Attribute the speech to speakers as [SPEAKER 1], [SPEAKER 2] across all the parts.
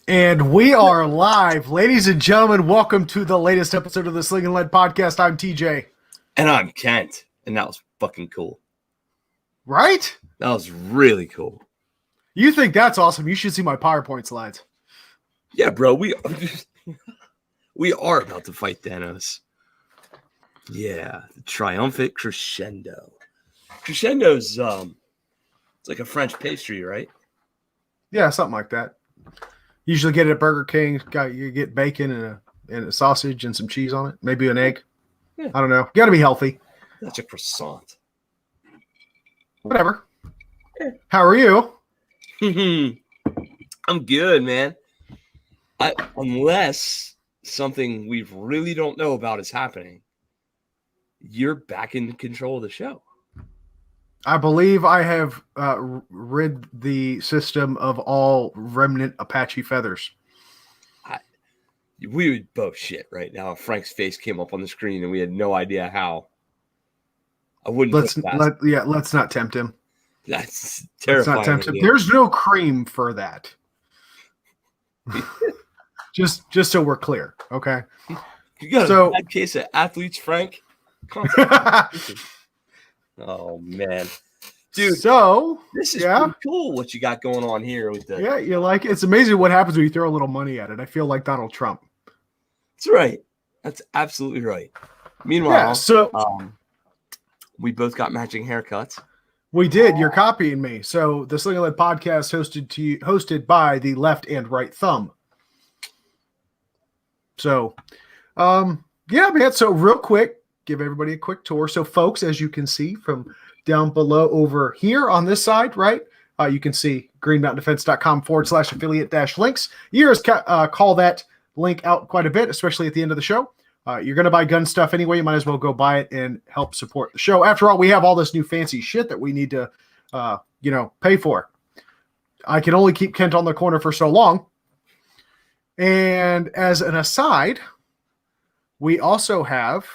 [SPEAKER 1] And we are live. Ladies and gentlemen, welcome to the latest episode of the Sling'N podcast. I'm TJ.
[SPEAKER 2] And I'm Kent. And that was fucking cool.
[SPEAKER 1] Right?
[SPEAKER 2] That was really cool.
[SPEAKER 1] You think that's awesome. You should see my PowerPoint slides.
[SPEAKER 2] Yeah, bro. We are about to fight Thanos. Yeah. The triumphant crescendo. Crescendo's it's like a French pastry, right?
[SPEAKER 1] Yeah, something like that. Usually get it at Burger King. You get bacon and a sausage and some cheese on it. Maybe an egg.
[SPEAKER 2] Yeah.
[SPEAKER 1] I don't know. Got to be healthy.
[SPEAKER 2] That's a croissant.
[SPEAKER 1] Whatever. Yeah. How are you?
[SPEAKER 2] I'm good, man. Unless something we really don't know about is happening, you're back in control of the show.
[SPEAKER 1] I believe I have rid the system of all remnant Apache feathers.
[SPEAKER 2] We would both shit right now if Frank's face came up on the screen and we had no idea how. I wouldn't.
[SPEAKER 1] Let's not tempt him.
[SPEAKER 2] That's terrifying.
[SPEAKER 1] Let's not tempt him. There's no cream for that. just so we're clear, okay?
[SPEAKER 2] You got a bad case of athletes, Frank. Oh man, dude!
[SPEAKER 1] So
[SPEAKER 2] this is pretty cool. What you got going on here with the?
[SPEAKER 1] You like it? It's amazing what happens when you throw a little money at it. I feel like Donald Trump.
[SPEAKER 2] That's right. That's absolutely right. Meanwhile, we both got matching haircuts.
[SPEAKER 1] We did. You're copying me. So the Sling'N podcast hosted by the Left and Right Thumb. So, yeah, man. So real quick, give everybody a quick tour. So folks, as you can see from down below over here on this side, right? You can see greenmountaindefense.com/affiliate-links. You guys call that link out quite a bit, especially at the end of the show. You're going to buy gun stuff anyway. You might as well go buy it and help support the show. After all, we have all this new fancy shit that we need to, pay for. I can only keep Kent on the corner for so long. And as an aside, we also have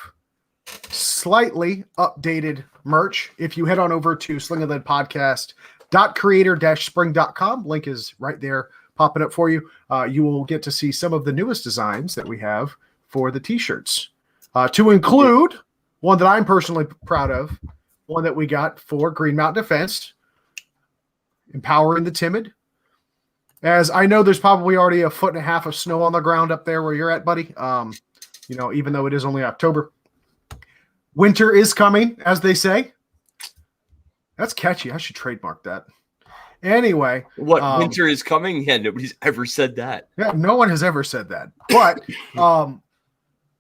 [SPEAKER 1] slightly updated merch. If you head on over to sling'npodcast.creator-spring.com, link is right there popping up for you. You will get to see some of the newest designs that we have for the t-shirts, to include one that I'm personally proud of, one that we got for Green Mountain Defense, empowering the timid. As I know, there's probably already 1.5 feet of snow on the ground up there where you're at, buddy. Even though it is only October, winter is coming, as they say. That's catchy. I should trademark that. Anyway,
[SPEAKER 2] winter is coming? Yeah, nobody's ever said that.
[SPEAKER 1] Yeah, no one has ever said that. But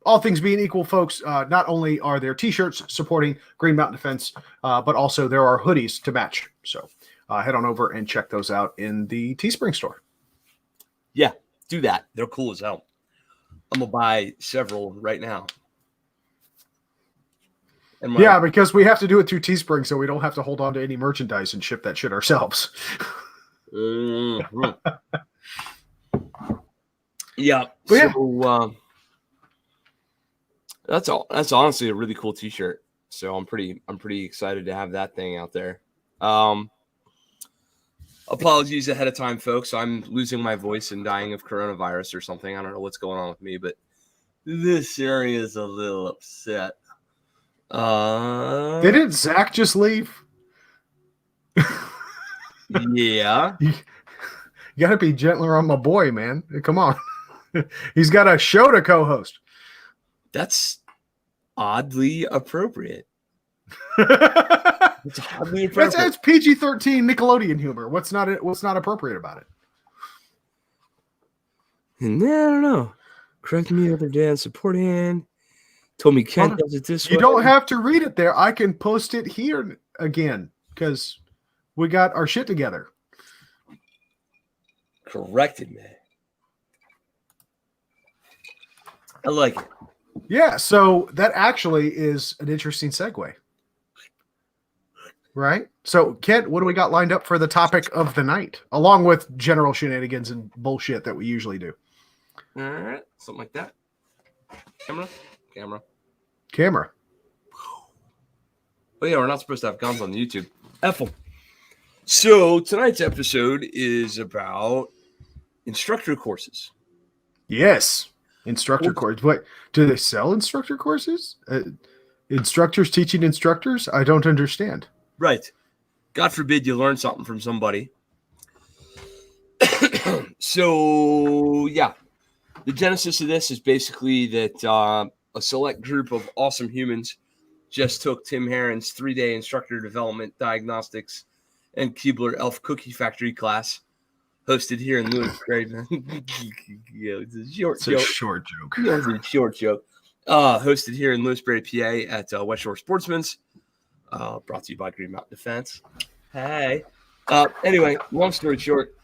[SPEAKER 1] all things being equal, folks, not only are there t-shirts supporting Green Mountain Defense, but also there are hoodies to match. So head on over and check those out in the Teespring store.
[SPEAKER 2] Yeah, do that. They're cool as hell. I'm going to buy several right now.
[SPEAKER 1] Yeah, because we have to do it through Teespring, so we don't have to hold on to any merchandise and ship that shit ourselves.
[SPEAKER 2] Mm-hmm. Yeah. That's all. That's honestly a really cool t-shirt. So I'm pretty excited to have that thing out there. Apologies ahead of time, folks. I'm losing my voice and dying of coronavirus or something. I don't know what's going on with me, but this area is a little upset.
[SPEAKER 1] Didn't Zach just leave?
[SPEAKER 2] Yeah.
[SPEAKER 1] You gotta be gentler on my boy, man. Come on. He's got a show to co-host.
[SPEAKER 2] That's oddly appropriate. It's oddly appropriate.
[SPEAKER 1] That's PG-13 Nickelodeon humor. What's not appropriate about it?
[SPEAKER 2] And I don't know. Correct me the other day on supporting. Told me Kent does it this way.
[SPEAKER 1] You don't have to read it there. I can post it here again because we got our shit together.
[SPEAKER 2] Corrected me. I like it.
[SPEAKER 1] Yeah, so that actually is an interesting segue. Right? So, Kent, what do we got lined up for the topic of the night, along with general shenanigans and bullshit that we usually do?
[SPEAKER 2] All right, something like that. Camera. Oh yeah, we're not supposed to have guns on YouTube. F them. So tonight's episode is about Instructor Courses.
[SPEAKER 1] Yes. Instructor course. What, do they sell instructor courses? Instructors teaching instructors? I don't understand.
[SPEAKER 2] Right. God forbid you learn something from somebody. So, yeah. The genesis of this is basically that a select group of awesome humans just took Tim Herron's 3-day instructor development, diagnostics, and Keebler Elf Cookie Factory class hosted here in Lewisberry. Yeah, it's a short joke. Yeah, it's a short joke. Hosted here in Lewisberry, PA at West Shore Sportsman's. Brought to you by Green Mountain Defense. Hey. Anyway, long story short.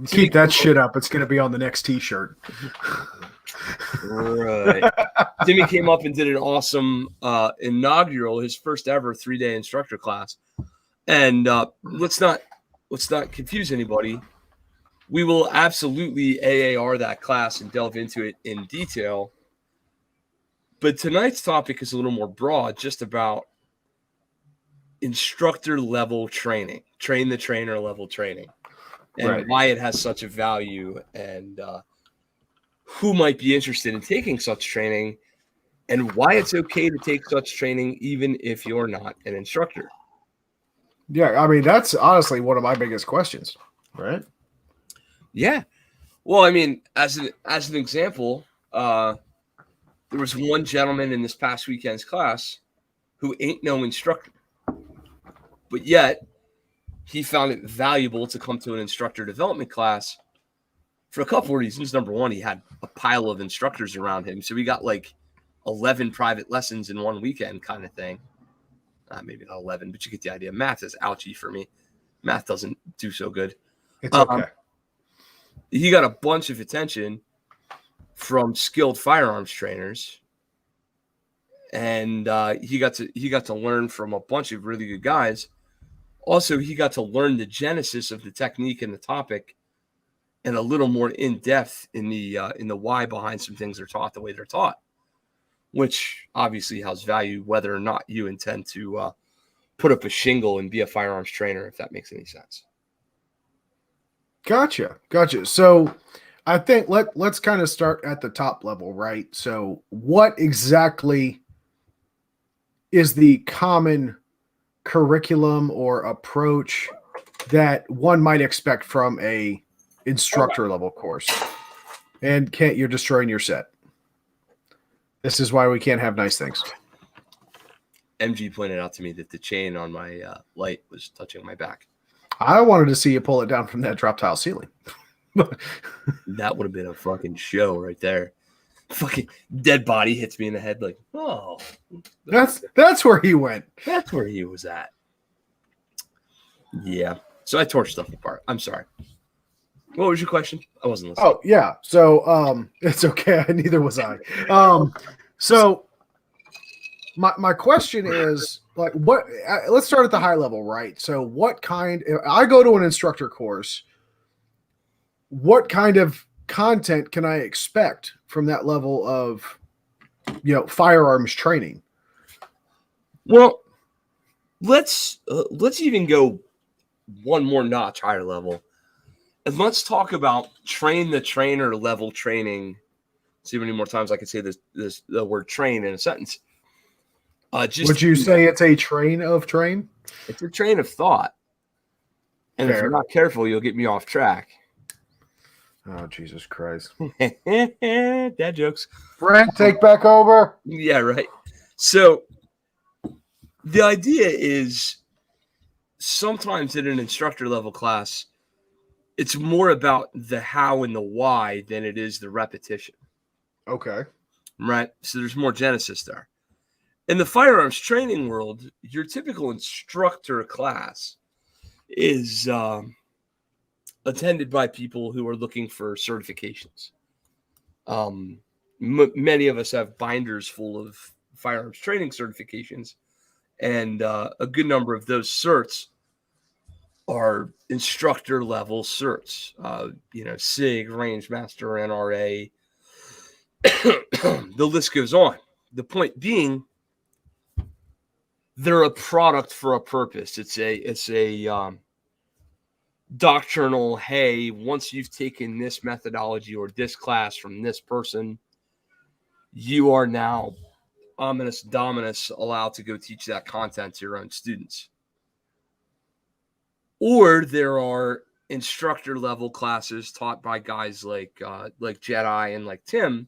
[SPEAKER 1] Keep that shit up. It's going to be on the next T-shirt.
[SPEAKER 2] Right. Timmy came up and did an awesome inaugural, his first ever 3-day instructor class. And let's not confuse anybody. We will absolutely AAR that class and delve into it in detail. But tonight's topic is a little more broad, just about instructor level training, train the trainer level training, and why it has such a value, and who might be interested in taking such training, and why it's okay to take such training even if you're not an instructor.
[SPEAKER 1] Yeah, I mean, that's honestly one of my biggest questions, right?
[SPEAKER 2] Yeah. Well, I mean, as an example, there was one gentleman in this past weekend's class who ain't no instructor, but yet he found it valuable to come to an instructor development class for a couple of reasons. Number one, he had a pile of instructors around him, so he got like 11 private lessons in one weekend kind of thing. Maybe not 11, but you get the idea. Math is ouchy for me. Math doesn't do so good.
[SPEAKER 1] It's okay.
[SPEAKER 2] He got a bunch of attention from skilled firearms trainers, and he got to learn from a bunch of really good guys. Also, he got to learn the genesis of the technique and the topic, and a little more in depth in the why behind some things they're taught the way they're taught, which obviously has value whether or not you intend to put up a shingle and be a firearms trainer, if that makes any sense.
[SPEAKER 1] Gotcha. So I think let's kind of start at the top level, right? So what exactly is the common curriculum or approach that one might expect from a instructor level course? And Kent, you're destroying your set. This is why we can't have nice things.
[SPEAKER 2] MG pointed out to me that the chain on my light was touching my back.
[SPEAKER 1] I wanted to see you pull it down from that drop tile ceiling.
[SPEAKER 2] That would have been a fucking show right there. Fucking dead body hits me in the head like, oh.
[SPEAKER 1] That's where he went.
[SPEAKER 2] That's where he was at. Yeah. So I tore stuff apart. I'm sorry. What was your question? I wasn't listening.
[SPEAKER 1] Oh, yeah. So it's okay. Neither was I. So my question is, like, what? Let's start at the high level, right? So what kind? If I go to an instructor course, what kind of content can I expect from that level of, firearms training?
[SPEAKER 2] Well, let's even go one more notch higher level, and let's talk about train the trainer level training. See how many more times I can say the word train in a sentence.
[SPEAKER 1] Would you say it's a train of train?
[SPEAKER 2] It's a train of thought. And Fair. If you're not careful, you'll get me off track.
[SPEAKER 1] Oh, Jesus Christ.
[SPEAKER 2] Dad jokes.
[SPEAKER 1] Brent, take back over.
[SPEAKER 2] Yeah, right. So the idea is sometimes in an instructor level class, it's more about the how and the why than it is the repetition.
[SPEAKER 1] Okay.
[SPEAKER 2] Right? So there's more genesis there. In the firearms training world, your typical instructor class is attended by people who are looking for certifications. Many of us have binders full of firearms training certifications, and a good number of those certs are instructor level certs. SIG, Range Master, NRA. The list goes on. The point being, they're a product for a purpose. It's a doctrinal, hey, once you've taken this methodology or this class from this person, you are now ominous dominus allowed to go teach that content to your own students. Or there are instructor level classes taught by guys like Jedi and like Tim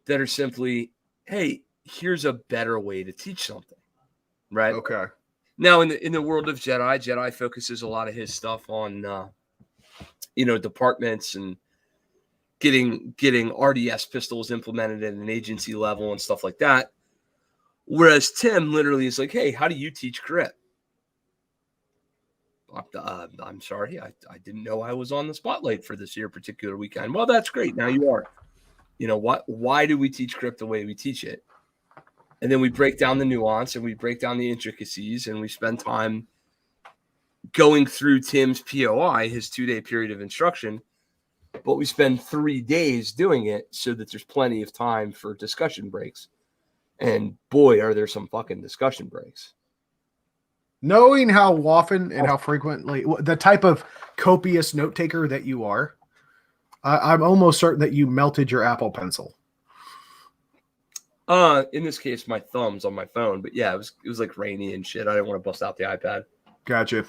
[SPEAKER 2] that are simply, hey, here's a better way to teach something, right?
[SPEAKER 1] Okay.
[SPEAKER 2] Now, in the world of Jedi focuses a lot of his stuff on, departments and getting RDS pistols implemented at an agency level and stuff like that. Whereas Tim literally is like, hey, how do you teach grip? I'm sorry, I didn't know I was on the spotlight for this here particular weekend. Well, that's great. Now you are. You know what? Why do we teach grip the way we teach it? And then we break down the nuance and we break down the intricacies and we spend time going through Tim's POI, his 2-day period of instruction. But we spend 3 days doing it so that there's plenty of time for discussion breaks. And boy, are there some fucking discussion breaks.
[SPEAKER 1] Knowing how often and how frequently, the type of copious note taker that you are, I'm almost certain that you melted your Apple Pencil.
[SPEAKER 2] In this case, my thumb's on my phone, but yeah, it was like rainy and shit. I didn't want to bust out the iPad.
[SPEAKER 1] Gotcha.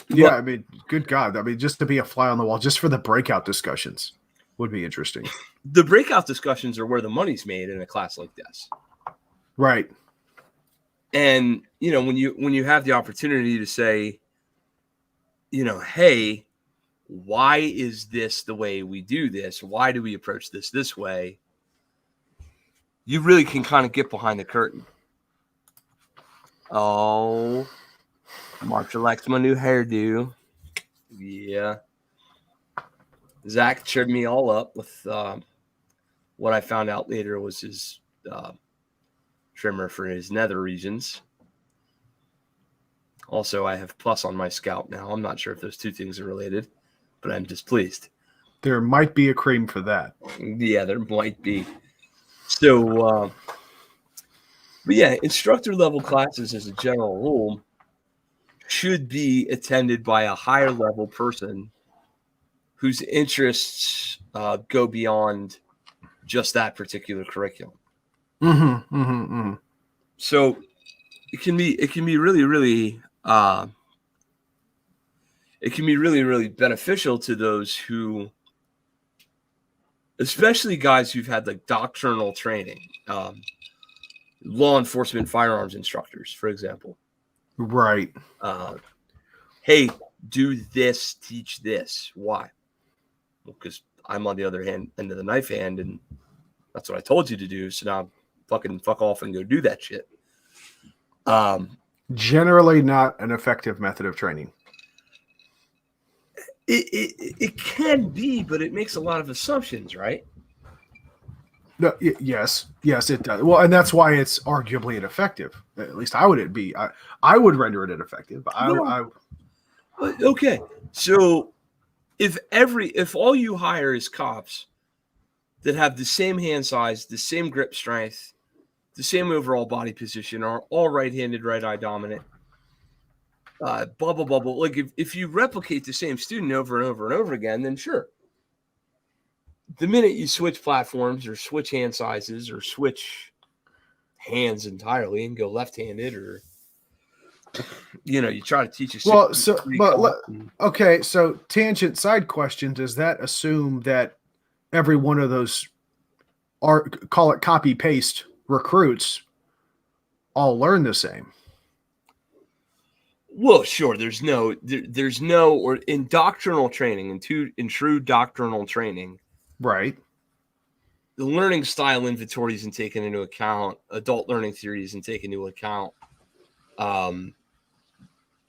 [SPEAKER 1] Yeah, I mean, good God. I mean, just to be a fly on the wall, just for the breakout discussions would be interesting.
[SPEAKER 2] The breakout discussions are where the money's made in a class like this.
[SPEAKER 1] Right.
[SPEAKER 2] And, when you have the opportunity to say, hey, why is this the way we do this? Why do we approach this way? You really can kind of get behind the curtain. Oh, Marsha likes my new hairdo. Yeah. Zach cheered me all up with what I found out later was his trimmer for his nether regions. Also, I have plus on my scalp now. I'm not sure if those two things are related, but I'm displeased.
[SPEAKER 1] There might be a cream for that.
[SPEAKER 2] Yeah, there might be. So, but yeah, instructor level classes as a general rule should be attended by a higher level person whose interests go beyond just that particular curriculum.
[SPEAKER 1] Mm-hmm, mm-hmm, mm-hmm.
[SPEAKER 2] So it can be really, really really beneficial to those who, especially guys who've had like doctrinal training, law enforcement firearms instructors, for example.
[SPEAKER 1] Right.
[SPEAKER 2] Hey, do this, teach this. Why? Well, because I'm on the other end of the knife hand, and that's what I told you to do. So now fucking fuck off and go do that shit.
[SPEAKER 1] Generally not an effective method of training.
[SPEAKER 2] It can be, but it makes a lot of assumptions, right?
[SPEAKER 1] No, yes, it does. Well, and that's why it's arguably ineffective. At least I would be. I would render it ineffective.
[SPEAKER 2] Okay, so if all you hire is cops that have the same hand size, the same grip strength, the same overall body position, are all right-handed, right eye dominant, blah blah blah blah. Like if you replicate the same student over and over and over again, then sure. The minute you switch platforms or switch hand sizes or switch hands entirely and go left-handed, or you try to teach
[SPEAKER 1] okay. So tangent side question: does that assume that every one of those call it copy paste recruits all learn the same?
[SPEAKER 2] Well, sure. There's no, or in doctrinal training, in true doctrinal training,
[SPEAKER 1] right?
[SPEAKER 2] The learning style inventory isn't taken into account. Adult learning theory isn't taken into account.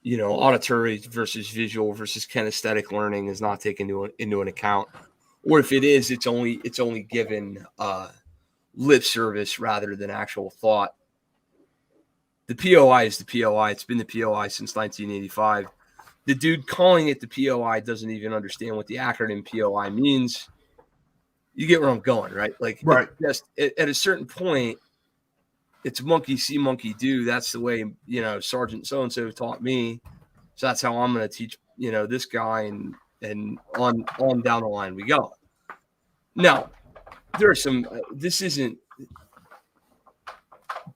[SPEAKER 2] Auditory versus visual versus kinesthetic learning is not taken into an account. Or if it is, it's only given lip service rather than actual thought. The POI is the POI. It's been the POI since 1985. The dude calling it the POI doesn't even understand what the acronym POI means. You get where I'm going, right? Like,
[SPEAKER 1] right.
[SPEAKER 2] Just at a certain point, it's monkey see, monkey do. That's the way, Sergeant so-and-so taught me. So that's how I'm going to teach, this guy, and on down the line we go. Now, there are some. This isn't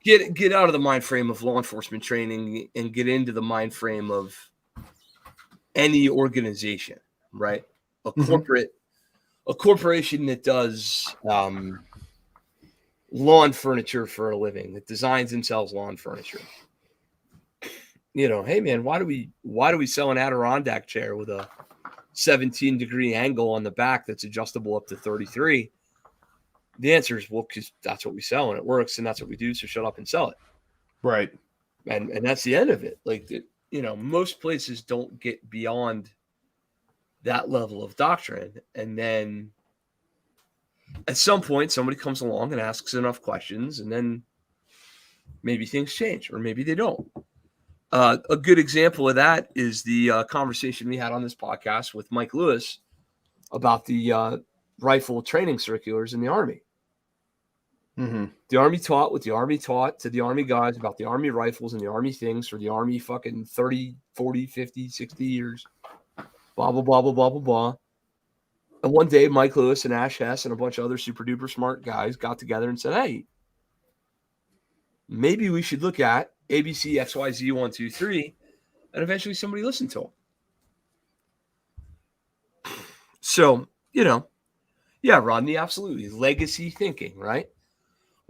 [SPEAKER 2] get out of the mind frame of law enforcement training and get into the mind frame of any organization, right? A corporation that does lawn furniture for a living, that designs and sells lawn furniture. Hey man, why do we sell an Adirondack chair with a 17-degree angle on the back that's adjustable up to 33? The answer is, well, because that's what we sell and it works and that's what we do. So shut up and sell it.
[SPEAKER 1] Right.
[SPEAKER 2] And that's the end of it. Like, most places don't get beyond that level of doctrine. And then at some point, somebody comes along and asks enough questions, and then maybe things change or maybe they don't. A good example of that is the conversation we had on this podcast with Mike Lewis about the rifle training circulars in the Army.
[SPEAKER 1] Mm-hmm.
[SPEAKER 2] The Army taught what the Army taught to the Army guys about the Army rifles and the Army things for the Army fucking 30, 40, 50, 60 years. Blah, blah, blah, blah, blah, blah, blah. And one day, Mike Lewis and Ash Hess and a bunch of other super duper smart guys got together and said, hey, maybe we should look at ABC, XYZ, 1, 2, 3, and eventually somebody listened to them. So, yeah, Rodney, absolutely. Legacy thinking, right?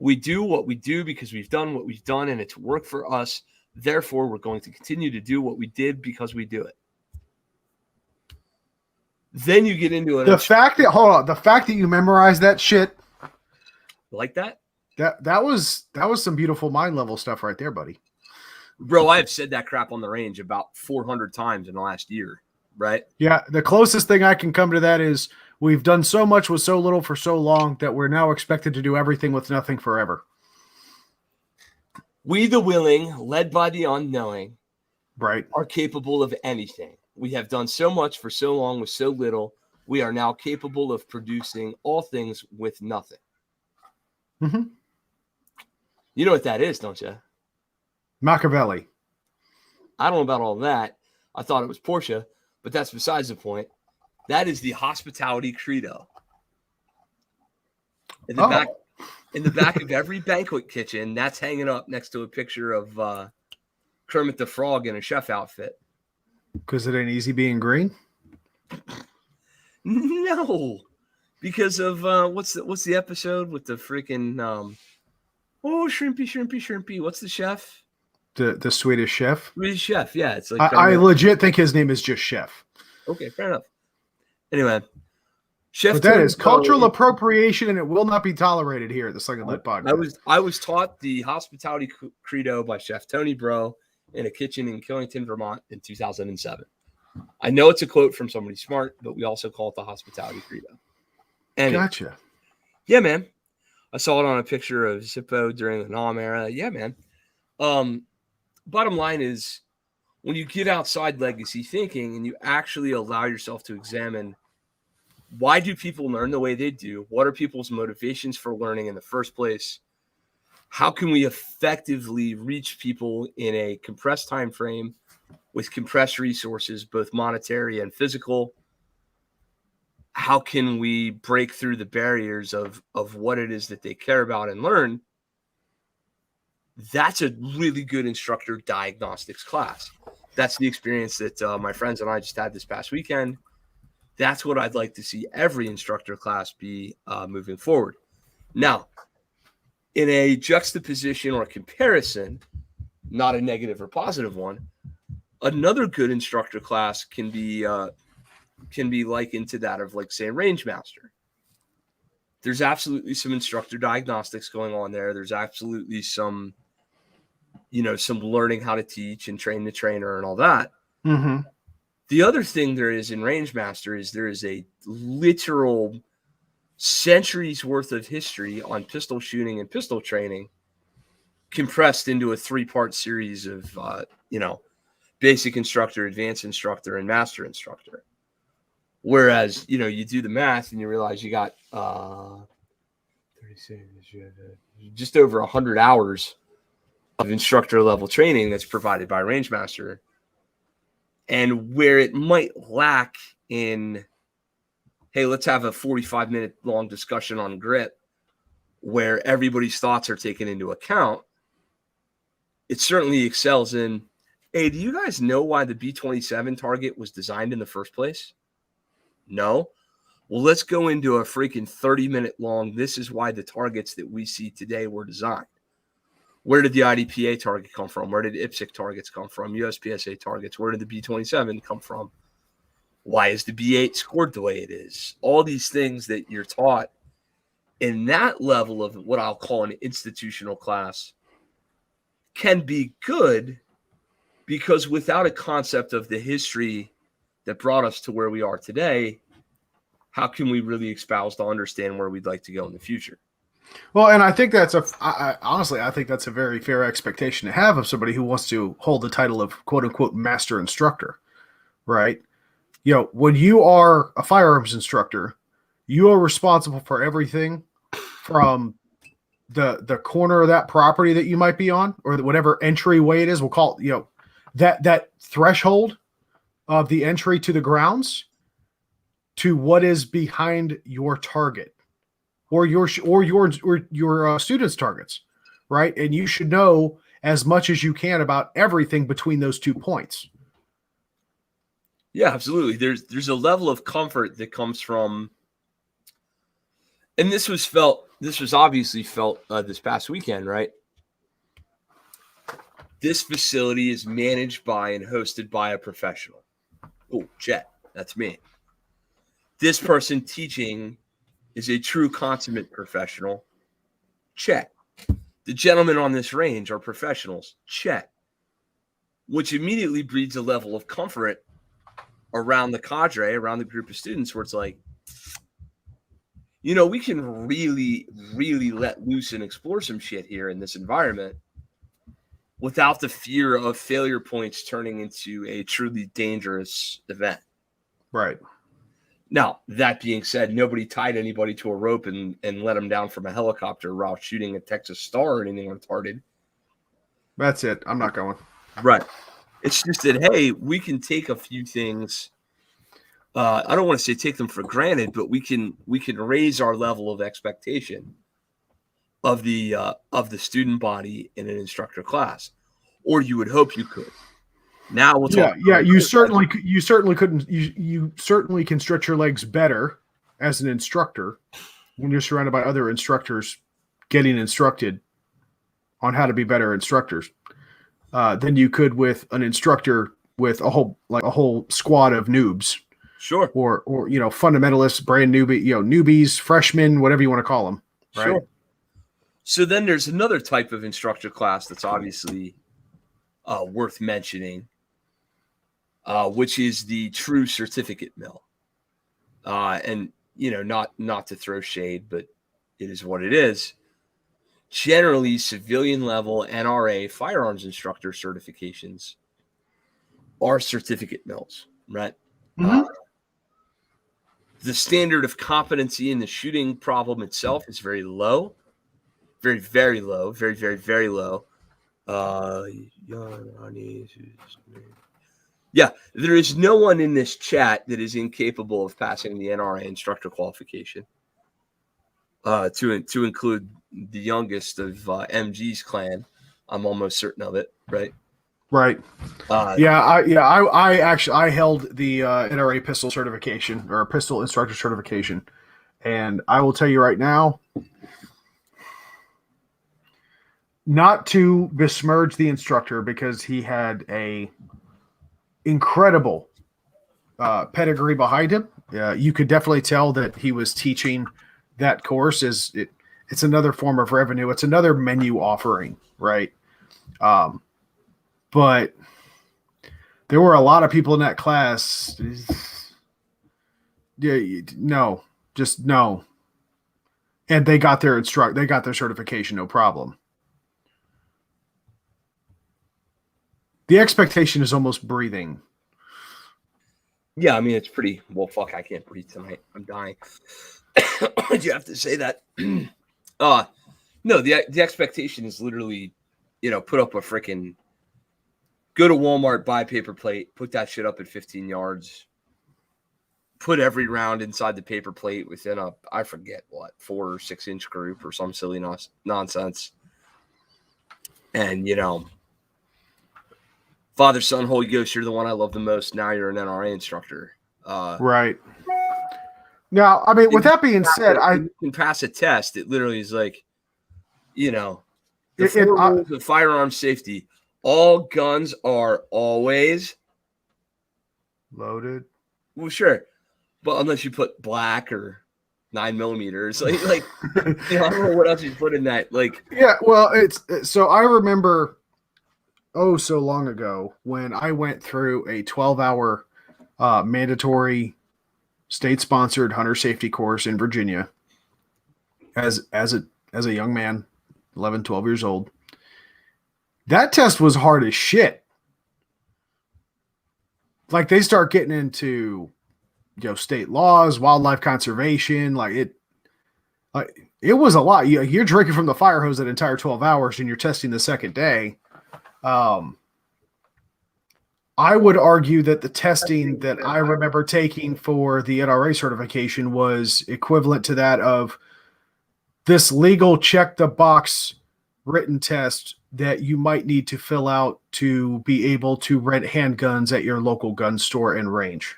[SPEAKER 2] We do what we do because we've done what we've done and it's worked for us. Therefore, we're going to continue to do what we did because we do it. Then you get into it.
[SPEAKER 1] The fact that you memorized that shit.
[SPEAKER 2] Like that?
[SPEAKER 1] That was some beautiful mind level stuff right there, buddy.
[SPEAKER 2] Bro, I've said that crap on the range about 400 times in the last year, right?
[SPEAKER 1] Yeah, the closest thing I can come to that is we've done so much with so little for so long that we're now expected to do everything with nothing forever.
[SPEAKER 2] We, the willing, led by the unknowing,
[SPEAKER 1] right,
[SPEAKER 2] are capable of anything. We have done so much for so long with so little. We are now capable of producing all things with nothing.
[SPEAKER 1] Mm-hmm.
[SPEAKER 2] You know what that is, don't you?
[SPEAKER 1] Machiavelli.
[SPEAKER 2] I don't know about all that. I thought it was Portia, but that's besides the point. That is the hospitality credo. In the back of every banquet kitchen, that's hanging up next to a picture of Kermit the Frog in a chef outfit.
[SPEAKER 1] Because it ain't easy being green?
[SPEAKER 2] No. Because of what's the episode with the freaking shrimpy. What's the chef?
[SPEAKER 1] The Swedish chef?
[SPEAKER 2] Swedish chef, yeah. It's like
[SPEAKER 1] I legit think his name is just Chef.
[SPEAKER 2] Okay, fair enough. Anyway, Chef.
[SPEAKER 1] But that is cultural appropriation, and it will not be tolerated here at the Sling'N podcast.
[SPEAKER 2] I was taught the hospitality credo by Chef Tony Bro in a kitchen in Killington, Vermont in 2007. I know it's a quote from somebody smart, but we also call it the hospitality credo. Anyway,
[SPEAKER 1] gotcha.
[SPEAKER 2] Yeah, man. I saw it on a picture of Zippo during the Nam era. Yeah, man. Bottom line is, when you get outside legacy thinking and you actually allow yourself to examine, why do people learn the way they do? What are people's motivations for learning in the first place? How can we effectively reach people in a compressed time frame with compressed resources, both monetary and physical? How can we break through the barriers of what it is that they care about and learn? That's a really good instructor diagnostics class. That's the experience that my friends and I just had this past weekend. That's what I'd like to see every instructor class be moving forward. Now, in a juxtaposition or comparison, not a negative or positive one, another good instructor class can be likened to that of, like, say, Range Master. There's absolutely some instructor diagnostics going on there. There's absolutely some learning how to teach and train the trainer and all that.
[SPEAKER 1] Mm-hmm.
[SPEAKER 2] The other thing there is in Range Master is there is a literal centuries worth of history on pistol shooting and pistol training compressed into a 3-part series of, basic instructor, advanced instructor, and master instructor. Whereas, you do the math and you realize you got 36, just over 100 hours of instructor level training that's provided by Range Master. And where it might lack in, hey, let's have a 45-minute long discussion on grip where everybody's thoughts are taken into account, it certainly excels in, hey, do you guys know why the B-27 target was designed in the first place? No? Well, let's go into a freaking 30-minute long, this is why the targets that we see today were designed. Where did the IDPA target come from? Where did IPSC targets come from? USPSA targets? Where did the B-27 come from? Why is the B-8 scored the way it is? All these things that you're taught in that level of what I'll call an institutional class can be good, because without a concept of the history that brought us to where we are today, how can we really espouse to understand where we'd like to go in the future?
[SPEAKER 1] Well, and I think that's honestly, I think that's a very fair expectation to have of somebody who wants to hold the title of quote unquote master instructor, right? You know, when you are a firearms instructor, you are responsible for everything from the corner of that property that you might be on, or whatever entryway it is. We'll call it, you know, that threshold of the entry to the grounds to what is behind your target or your students' targets, right? And you should know as much as you can about everything between those 2 points.
[SPEAKER 2] Yeah, absolutely. There's a level of comfort that comes from, and this was obviously felt this past weekend, right? This facility is managed by and hosted by a professional. Oh, Jet, that's me. This person teaching is a true consummate professional. Check. The gentlemen on this range are professionals. Check. Which immediately breeds a level of comfort around the cadre, around the group of students, where it's like, you know, we can really, really let loose and explore some shit here in this environment without the fear of failure points turning into a truly dangerous event.
[SPEAKER 1] Right.
[SPEAKER 2] Now, that being said, nobody tied anybody to a rope and let them down from a helicopter while shooting a Texas Star or anything retarded.
[SPEAKER 1] That's it. I'm not going.
[SPEAKER 2] Right. It's just that, hey, we can take a few things. I don't want to say take them for granted, but we can raise our level of expectation of the student body in an instructor class, or you would hope you could. Now we'll talk.
[SPEAKER 1] Yeah. You certainly couldn't. You certainly can stretch your legs better as an instructor when you're surrounded by other instructors getting instructed on how to be better instructors than you could with an instructor with a whole squad of noobs.
[SPEAKER 2] Sure.
[SPEAKER 1] Or you know, fundamentalists, brand newbie, you know, newbies, freshmen, whatever you want to call them. Right?
[SPEAKER 2] Sure. So then there's another type of instructor class that's obviously worth mentioning, which is the true certificate mill. And you know, not to throw shade, but it is what it is. Generally, civilian level NRA firearms instructor certifications are certificate mills, right?
[SPEAKER 1] Mm-hmm.
[SPEAKER 2] The standard of competency in the shooting problem itself is very low, very, very low, very, very, very low. Yeah, there is no one in this chat that is incapable of passing the NRA instructor qualification. To include the youngest of MG's clan, I'm almost certain of it, right?
[SPEAKER 1] Right. I actually held the NRA pistol certification or pistol instructor certification, and I will tell you right now, not to besmirch the instructor because he had a incredible pedigree behind him. You could definitely tell that he was teaching that course. It's another form of revenue. It's another menu offering, right? But there were a lot of people in that class. No. And they got their certification, no problem. The expectation is almost breathing.
[SPEAKER 2] Yeah, I mean, it's pretty, well, fuck, I can't breathe tonight. I'm dying. Why'd you have to say that? No, the expectation is literally, you know, put up a freaking Go to Walmart, buy a paper plate, put that shit up at 15 yards, put every round inside the paper plate within I forget what, 4 or 6 inch group or some silly nonsense. And, Father, Son, Holy Ghost, you're the one I love the most. Now you're an NRA instructor.
[SPEAKER 1] Right. Now, I mean, with that being said,
[SPEAKER 2] you can pass a test. It literally is like, the rules of firearm safety. All guns are always
[SPEAKER 1] loaded.
[SPEAKER 2] Well, sure, but unless you put black or 9mm, like I don't know what else you put in that.
[SPEAKER 1] Yeah, well, so I remember, so long ago when I went through a 12-hour mandatory state-sponsored hunter safety course in Virginia as a young man, 11, 12 years old. That test was hard as shit. Like, they start getting into, state laws, wildlife conservation. It was a lot. You're drinking from the fire hose that entire 12 hours and you're testing the second day. I would argue that the testing that I remember taking for the NRA certification was equivalent to that of this legal check the box written test that you might need to fill out to be able to rent handguns at your local gun store and range.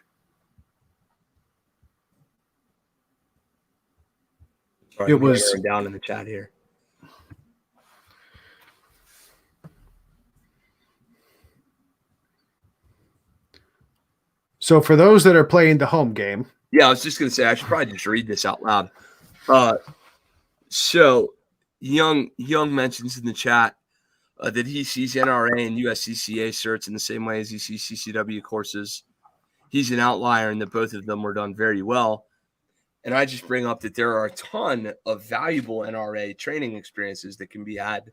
[SPEAKER 2] Sorry, it was down in the chat here.
[SPEAKER 1] So for those that are playing the home game.
[SPEAKER 2] Yeah, I was just going to say, I should probably just read this out loud. So Young mentions in the chat that he sees NRA and USCCA certs in the same way as he sees CCW courses. He's an outlier and that both of them were done very well. And I just bring up that there are a ton of valuable NRA training experiences that can be had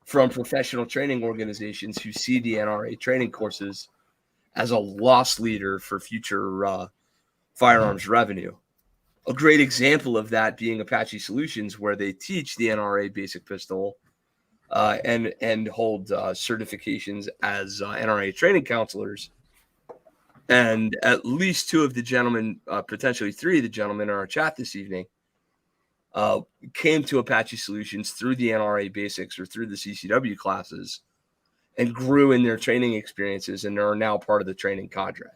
[SPEAKER 2] from professional training organizations who see the NRA training courses as a loss leader for future firearms revenue. A great example of that being Apache Solutions, where they teach the NRA basic pistol and hold certifications as NRA training counselors. And at least 2 of the gentlemen, potentially 3 of the gentlemen in our chat this evening, came to Apache Solutions through the NRA basics or through the CCW classes and grew in their training experiences and are now part of the training cadre.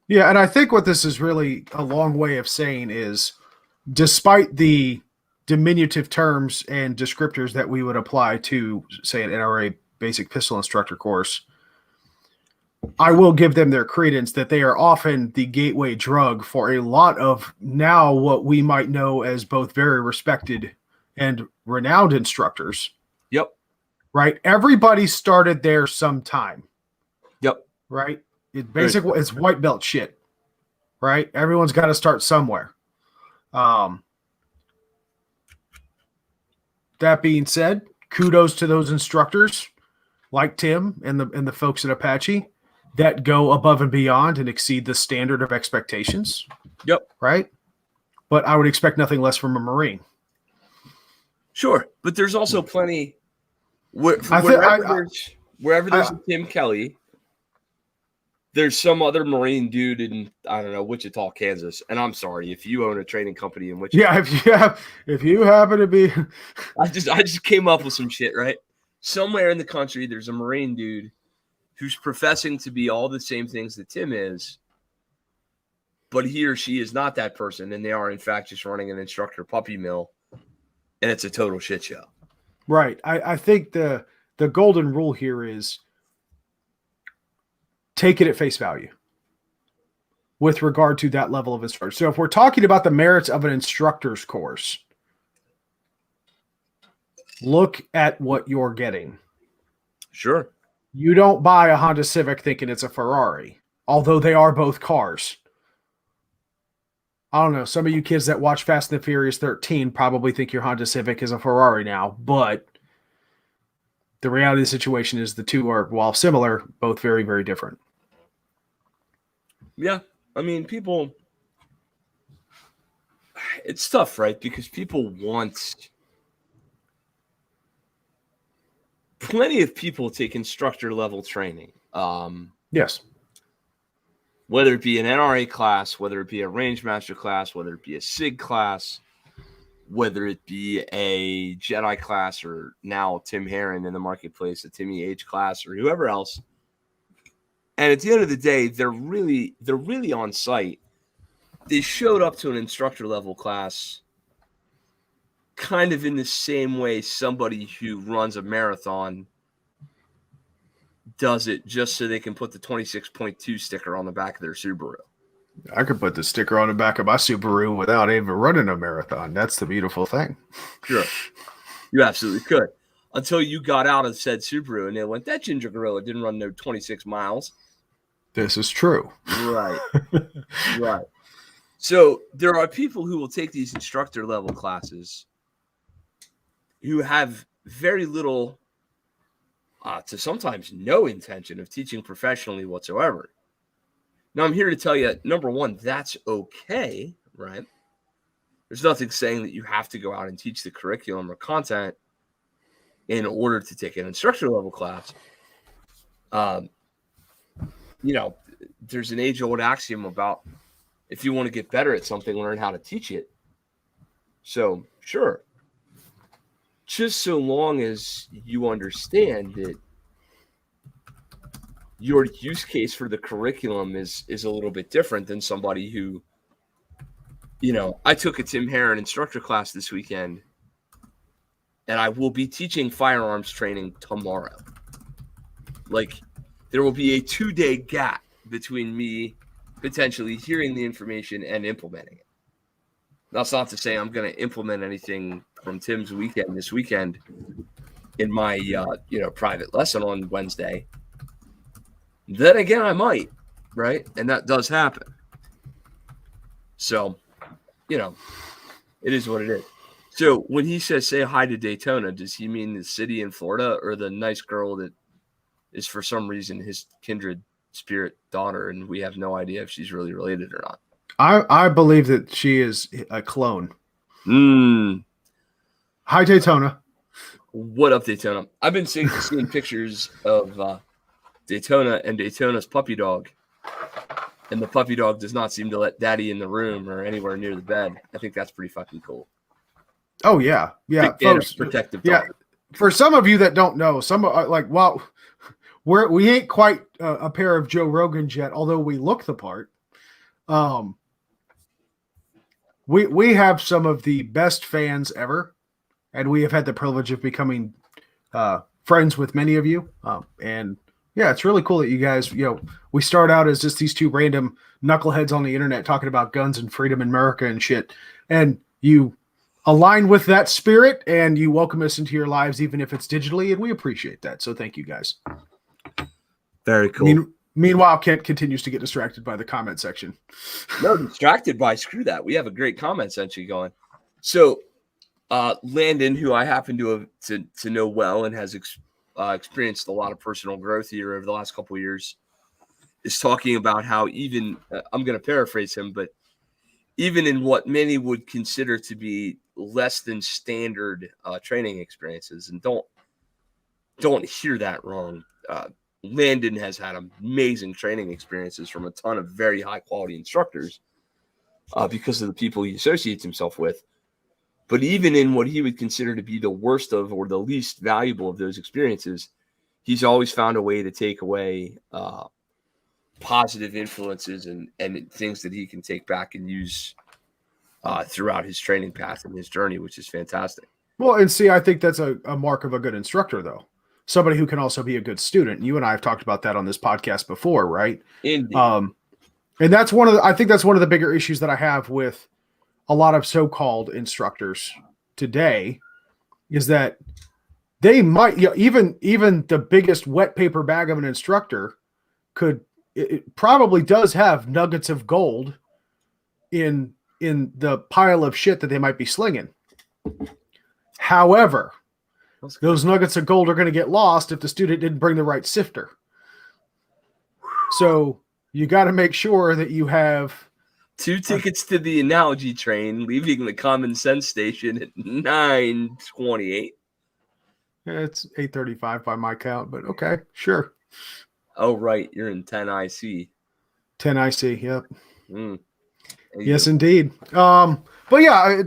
[SPEAKER 1] Yeah, and I think what this is really a long way of saying is, despite the diminutive terms and descriptors that we would apply to, say, an NRA basic pistol instructor course, I will give them their credence that they are often the gateway drug for a lot of now what we might know as both very respected and renowned instructors.
[SPEAKER 2] Yep.
[SPEAKER 1] Right? Everybody started there sometime.
[SPEAKER 2] Yep.
[SPEAKER 1] Right? It's white belt shit. Right? Everyone's got to start somewhere. That being said, kudos to those instructors like Tim and the folks at Apache that go above and beyond and exceed the standard of expectations.
[SPEAKER 2] Yep.
[SPEAKER 1] Right? But I would expect nothing less from a Marine.
[SPEAKER 2] Sure. But there's also plenty wherever there's a Tim Kelly, there's some other Marine dude in, I don't know, Wichita, Kansas. And I'm sorry if you own a training company in Wichita.
[SPEAKER 1] Yeah, if you happen to be
[SPEAKER 2] I just came up with some shit, right? Somewhere in the country there's a Marine dude who's professing to be all the same things that Tim is, but he or she is not that person, and they are in fact just running an instructor puppy mill, and it's a total shit show.
[SPEAKER 1] Right. I think the golden rule here is take it at face value with regard to that level of instructor. So if we're talking about the merits of an instructor's course, look at what you're getting.
[SPEAKER 2] Sure.
[SPEAKER 1] You don't buy a Honda Civic thinking it's a Ferrari, although they are both cars. I don't know. Some of you kids that watch Fast and the Furious 13 probably think your Honda Civic is a Ferrari now, but the reality of the situation is the two are, while similar, both very, very different.
[SPEAKER 2] Yeah. I mean, it's tough, right? Because plenty of people take instructor level training
[SPEAKER 1] Yes.
[SPEAKER 2] Whether it be an NRA class, whether it be a range master class, whether it be a SIG class, whether it be a Jedi class, or now Tim Herron in the marketplace, a Timmy H class, or whoever else. And at the end of the day, they're really on site. They showed up to an instructor level class kind of in the same way somebody who runs a marathon does it, just so they can put the 26.2 sticker on the back of their Subaru.
[SPEAKER 1] I could put the sticker on the back of my Subaru without even running a marathon. That's the beautiful thing.
[SPEAKER 2] Sure. You absolutely could. Until you got out of said Subaru and they went, that Ginger Gorilla didn't run no 26 miles.
[SPEAKER 1] This is true.
[SPEAKER 2] Right. Right. So there are people who will take these instructor level classes who have very little to sometimes no intention of teaching professionally whatsoever. Now, I'm here to tell you, number one, that's okay, right? There's nothing saying that you have to go out and teach the curriculum or content in order to take an instructor level class. There's an age-old axiom about if you want to get better at something, learn how to teach it. So, sure. Just so long as you understand that your use case for the curriculum is a little bit different than somebody who, I took a Tim Herron instructor class this weekend, and I will be teaching firearms training tomorrow. Like, there will be a 2-day gap between me potentially hearing the information and implementing it. That's not to say I'm going to implement anything from Tim's weekend this weekend in my, private lesson on Wednesday. Then again, I might, right? And that does happen. So, it is what it is. So when he says, say hi to Daytona, does he mean the city in Florida or the nice girl that is for some reason his kindred spirit daughter, and we have no idea if she's really related or not?
[SPEAKER 1] I believe that she is a clone. Hi, Daytona.
[SPEAKER 2] What up, Daytona? I've been seeing pictures of Daytona and Daytona's puppy dog, and the puppy dog does not seem to let daddy in the room or anywhere near the bed. I think that's pretty fucking cool.
[SPEAKER 1] Oh yeah,
[SPEAKER 2] folks, protective dog.
[SPEAKER 1] For some of you that don't know, some we ain't quite a pair of Joe Rogans yet, although we look the part. We have some of the best fans ever, and we have had the privilege of becoming friends with many of you. And yeah, it's really cool that you guys, we start out as just these two random knuckleheads on the internet talking about guns and freedom in America and shit. And you align with that spirit and you welcome us into your lives, even if it's digitally. And we appreciate that. So thank you guys.
[SPEAKER 2] Very cool.
[SPEAKER 1] Meanwhile, Kent continues to get distracted by the comment section.
[SPEAKER 2] No, distracted by, screw that. We have a great comment section going. So Landon, who I happen to know well and has experienced a lot of personal growth here over the last couple of years, is talking about how even I'm going to paraphrase him, but even in what many would consider to be less than standard training experiences, and don't hear that wrong. Landon has had amazing training experiences from a ton of very high quality instructors because of the people he associates himself with. But even in what he would consider to be the worst of or the least valuable of those experiences, he's always found a way to take away positive influences and things that he can take back and use throughout his training path and his journey, which is fantastic.
[SPEAKER 1] Well, and see, I think that's a mark of a good instructor, though. Somebody who can also be a good student. You and I have talked about that on this podcast before, right?
[SPEAKER 2] Indeed.
[SPEAKER 1] And that's I think that's one of the bigger issues that I have with a lot of so-called instructors today, is that they might, even the biggest wet paper bag of an instructor it probably does have nuggets of gold in the pile of shit that they might be slinging. However, those nuggets of gold are going to get lost if the student didn't bring the right sifter. So you got to make sure that you have
[SPEAKER 2] 2 tickets to the analogy train, leaving the common sense station at 9:28.
[SPEAKER 1] It's 8:35 by my count, but okay, sure.
[SPEAKER 2] Oh, right. You're in 10 IC.
[SPEAKER 1] 10 IC. Yep.
[SPEAKER 2] Yes,
[SPEAKER 1] indeed. But yeah,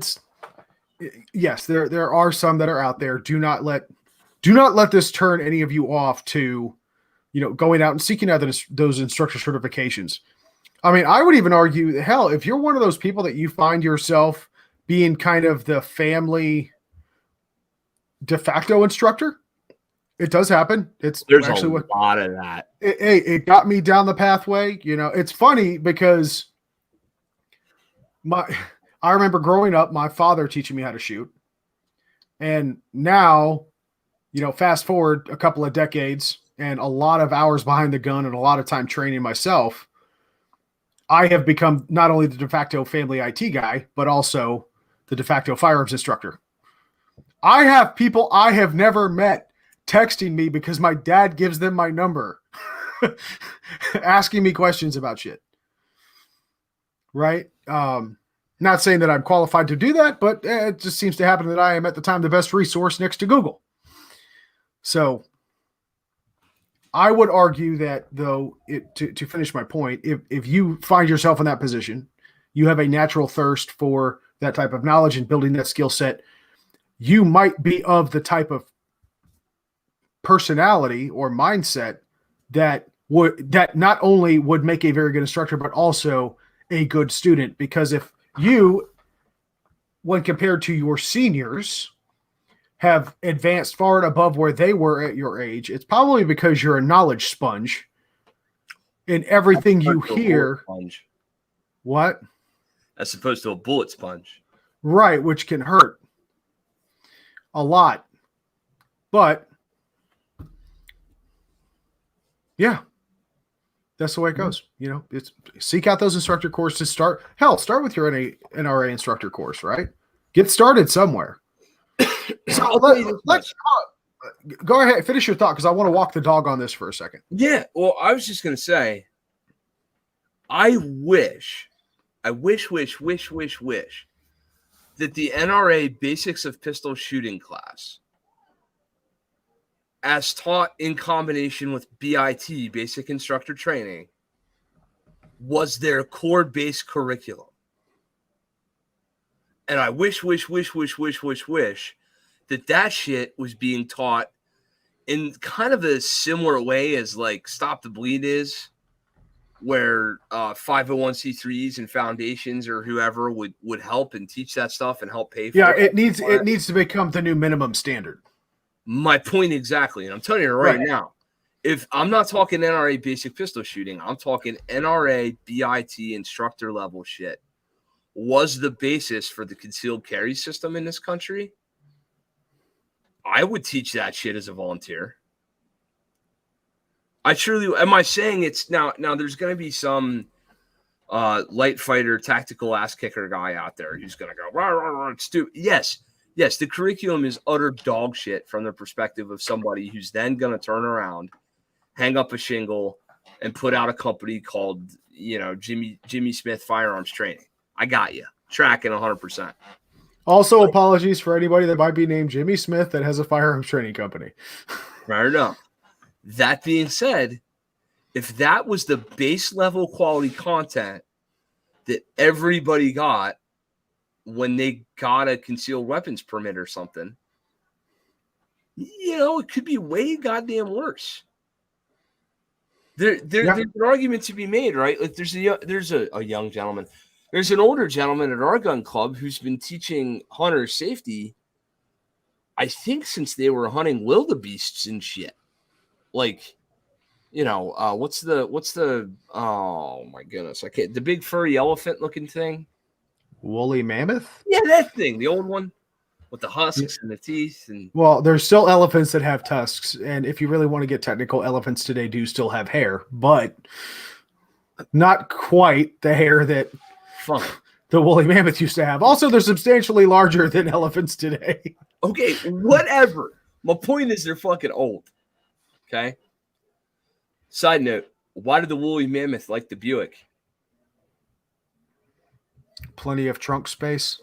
[SPEAKER 1] yes, there are some that are out there. Do not let this turn any of you off to, going out and seeking out those instructor certifications. I mean, I would even argue, hell, if you're one of those people that you find yourself being kind of the family de facto instructor, it does happen.
[SPEAKER 2] there's actually a lot of that.
[SPEAKER 1] It got me down the pathway. It's funny because I remember growing up, my father teaching me how to shoot. And now, fast forward a couple of decades and a lot of hours behind the gun and a lot of time training myself, I have become not only the de facto family IT guy, but also the de facto firearms instructor. I have people I have never met texting me because my dad gives them my number, asking me questions about shit. Right? Not saying that I'm qualified to do that, but it just seems to happen that I am at the time the best resource next to Google. So I would argue that, though, to finish my point, if you find yourself in that position, you have a natural thirst for that type of knowledge and building that skill set, you might be of the type of personality or mindset that not only would make a very good instructor, but also a good student. Because if you, when compared to your seniors, have advanced far and above where they were at your age, it's probably because you're a knowledge sponge in everything you hear. What?
[SPEAKER 2] As opposed to a bullet sponge.
[SPEAKER 1] Right, which can hurt a lot. But yeah, that's the way it goes. It's seek out those instructor courses. Start with your NRA instructor course, right? Get started somewhere. So let's go ahead, finish your thought, because I want to walk the dog on this for a second.
[SPEAKER 2] Yeah, well, I was just going to say, I wish that the NRA Basics of Pistol Shooting class, as taught in combination with BIT, Basic Instructor Training, was their core-based curriculum. And I wish that shit was being taught in kind of a similar way as like Stop the Bleed is, where 501c3s and foundations or whoever would help and teach that stuff and help pay for it.
[SPEAKER 1] It needs to become the new minimum standard.
[SPEAKER 2] My point exactly. And I'm telling you right now, if I'm not talking NRA basic pistol shooting, I'm talking NRA BIT instructor level shit was the basis for the concealed carry system in this country, I would teach that shit as a volunteer. I truly am. I saying it's now there's going to be some light fighter tactical ass kicker guy out there who's going to go rah, rah, rah, stupid. Yes, the curriculum is utter dog shit from the perspective of somebody who's then going to turn around, hang up a shingle, and put out a company called Jimmy Smith Firearms Training. I got you. Tracking 100%.
[SPEAKER 1] Also, apologies for anybody that might be named Jimmy Smith that has a firearms training company.
[SPEAKER 2] Right enough. That being said, if that was the base level quality content that everybody got when they got a concealed weapons permit or something, it could be way goddamn worse. There's an argument to be made, right? Like there's a young gentleman. There's an older gentleman at our gun club who's been teaching hunter safety, I think, since they were hunting wildebeests and shit. Like, what's the oh my goodness, I can't, the big furry elephant looking thing.
[SPEAKER 1] Woolly mammoth?
[SPEAKER 2] Yeah, that thing, the old one with the husks and the teeth. And
[SPEAKER 1] well, there's still elephants that have tusks, and if you really want to get technical, elephants today do still have hair, but not quite the hair that the woolly mammoth used to have. Also, they're substantially larger than elephants today.
[SPEAKER 2] Okay, whatever. My point is they're fucking old. Okay. Side note, why did the woolly mammoth like the Buick?
[SPEAKER 1] Plenty of trunk space.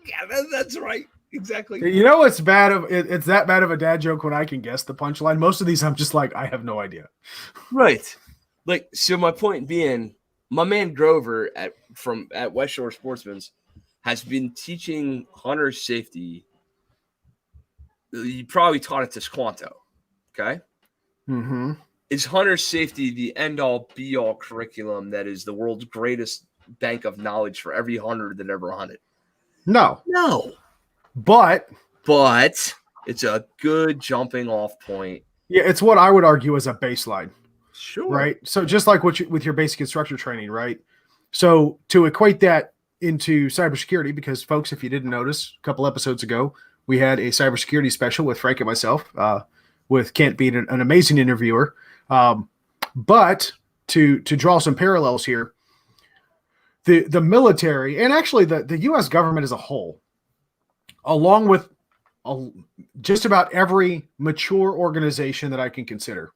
[SPEAKER 2] Yeah, that's right. exactly.
[SPEAKER 1] You know what's bad of it, it's that bad of a dad joke when I can guess the punchline. Most of these I'm just like, I have no idea.
[SPEAKER 2] Right. Like, so my point being, my man Grover at West Shore Sportsman's has been teaching hunter safety. You probably taught it to Squanto. Okay.
[SPEAKER 1] Mm-hmm.
[SPEAKER 2] Is hunter safety the end all be all curriculum that is the world's greatest bank of knowledge for every hunter that ever hunted?
[SPEAKER 1] No. But
[SPEAKER 2] it's a good jumping off point.
[SPEAKER 1] yeah, it's what I would argue as a baseline.
[SPEAKER 2] Sure.
[SPEAKER 1] Right. So just like with your basic instructor training, right? So to equate that into cybersecurity, because folks, if you didn't notice, a couple episodes ago, we had a cybersecurity special with Frank and myself, with Kent being an amazing interviewer. But to draw some parallels here, the military and actually the U.S. government as a whole, along with just about every mature organization that I can consider,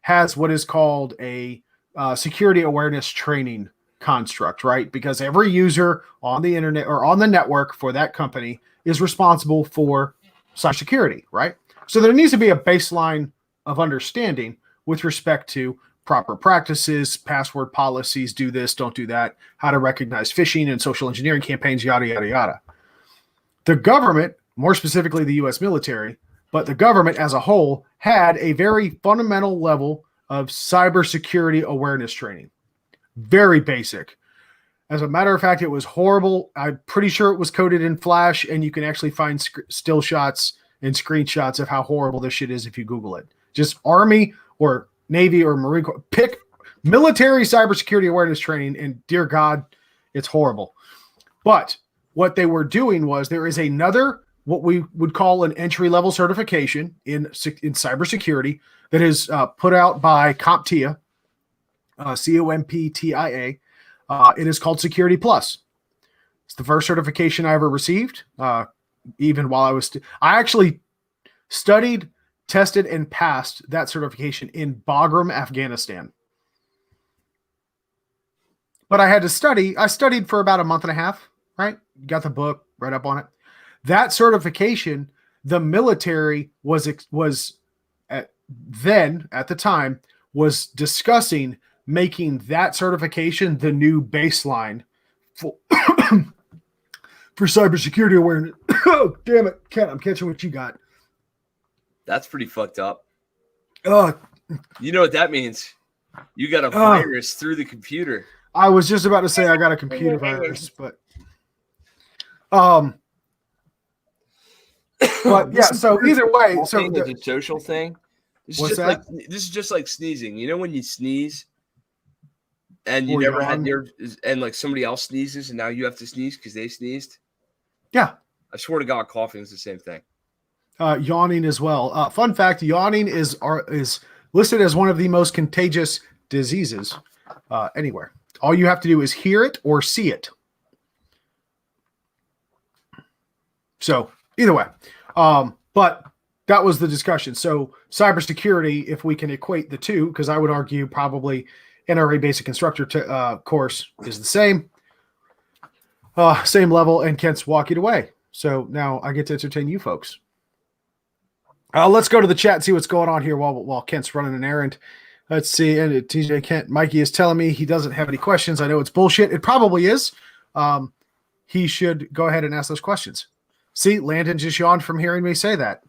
[SPEAKER 1] has what is called a security awareness training construct, right? Because every user on the internet or on the network for that company is responsible for cybersecurity, right? So there needs to be a baseline of understanding with respect to proper practices, password policies, do this, don't do that, how to recognize phishing and social engineering campaigns, yada, yada, yada. The government, more specifically the U.S. military, but the government as a whole had a very fundamental level of cybersecurity awareness training. Very basic. As a matter of fact, it was horrible. I'm pretty sure it was coded in Flash, and you can actually find still shots and screenshots of how horrible this shit is if you Google it. Just Army or Navy or Marine Corps. Pick military cybersecurity awareness training, and dear God, it's horrible. But what they were doing was there is another what we would call an entry-level certification in cybersecurity that is put out by CompTIA, COMPTIA. It is called Security Plus. It's the first certification I ever received. Even while I was, I actually studied, tested, and passed that certification in Bagram, Afghanistan. But I had to study. I studied for about a month and a half, right? Got the book, read up on it. That certification, the military was at the time was discussing making that certification the new baseline for for cybersecurity awareness. Oh, damn it, Ken, I'm catching what you got.
[SPEAKER 2] That's pretty fucked up.
[SPEAKER 1] You
[SPEAKER 2] know what that means? You got a virus through the computer.
[SPEAKER 1] I was just about to say I got a computer virus, but yeah, so either way, so
[SPEAKER 2] it's a social thing. This is just like sneezing. You know when you sneeze and you never had and like somebody else sneezes and now you have to sneeze because they sneezed?
[SPEAKER 1] Yeah.
[SPEAKER 2] I swear to God, coughing is the same thing.
[SPEAKER 1] Yawning as well. Fun fact, yawning is listed as one of the most contagious diseases anywhere. All you have to do is hear it or see it. So either way, but that was the discussion. So cybersecurity, if we can equate the two, because I would argue probably NRA basic instructor course is the same level, and Kent's walking away. So now I get to entertain you folks. Let's go to the chat and see what's going on here while Kent's running an errand. Let's see. And TJ Kent, Mikey is telling me he doesn't have any questions. I know it's bullshit. It probably is. He should go ahead and ask those questions. See, Landon just yawned from hearing me say that.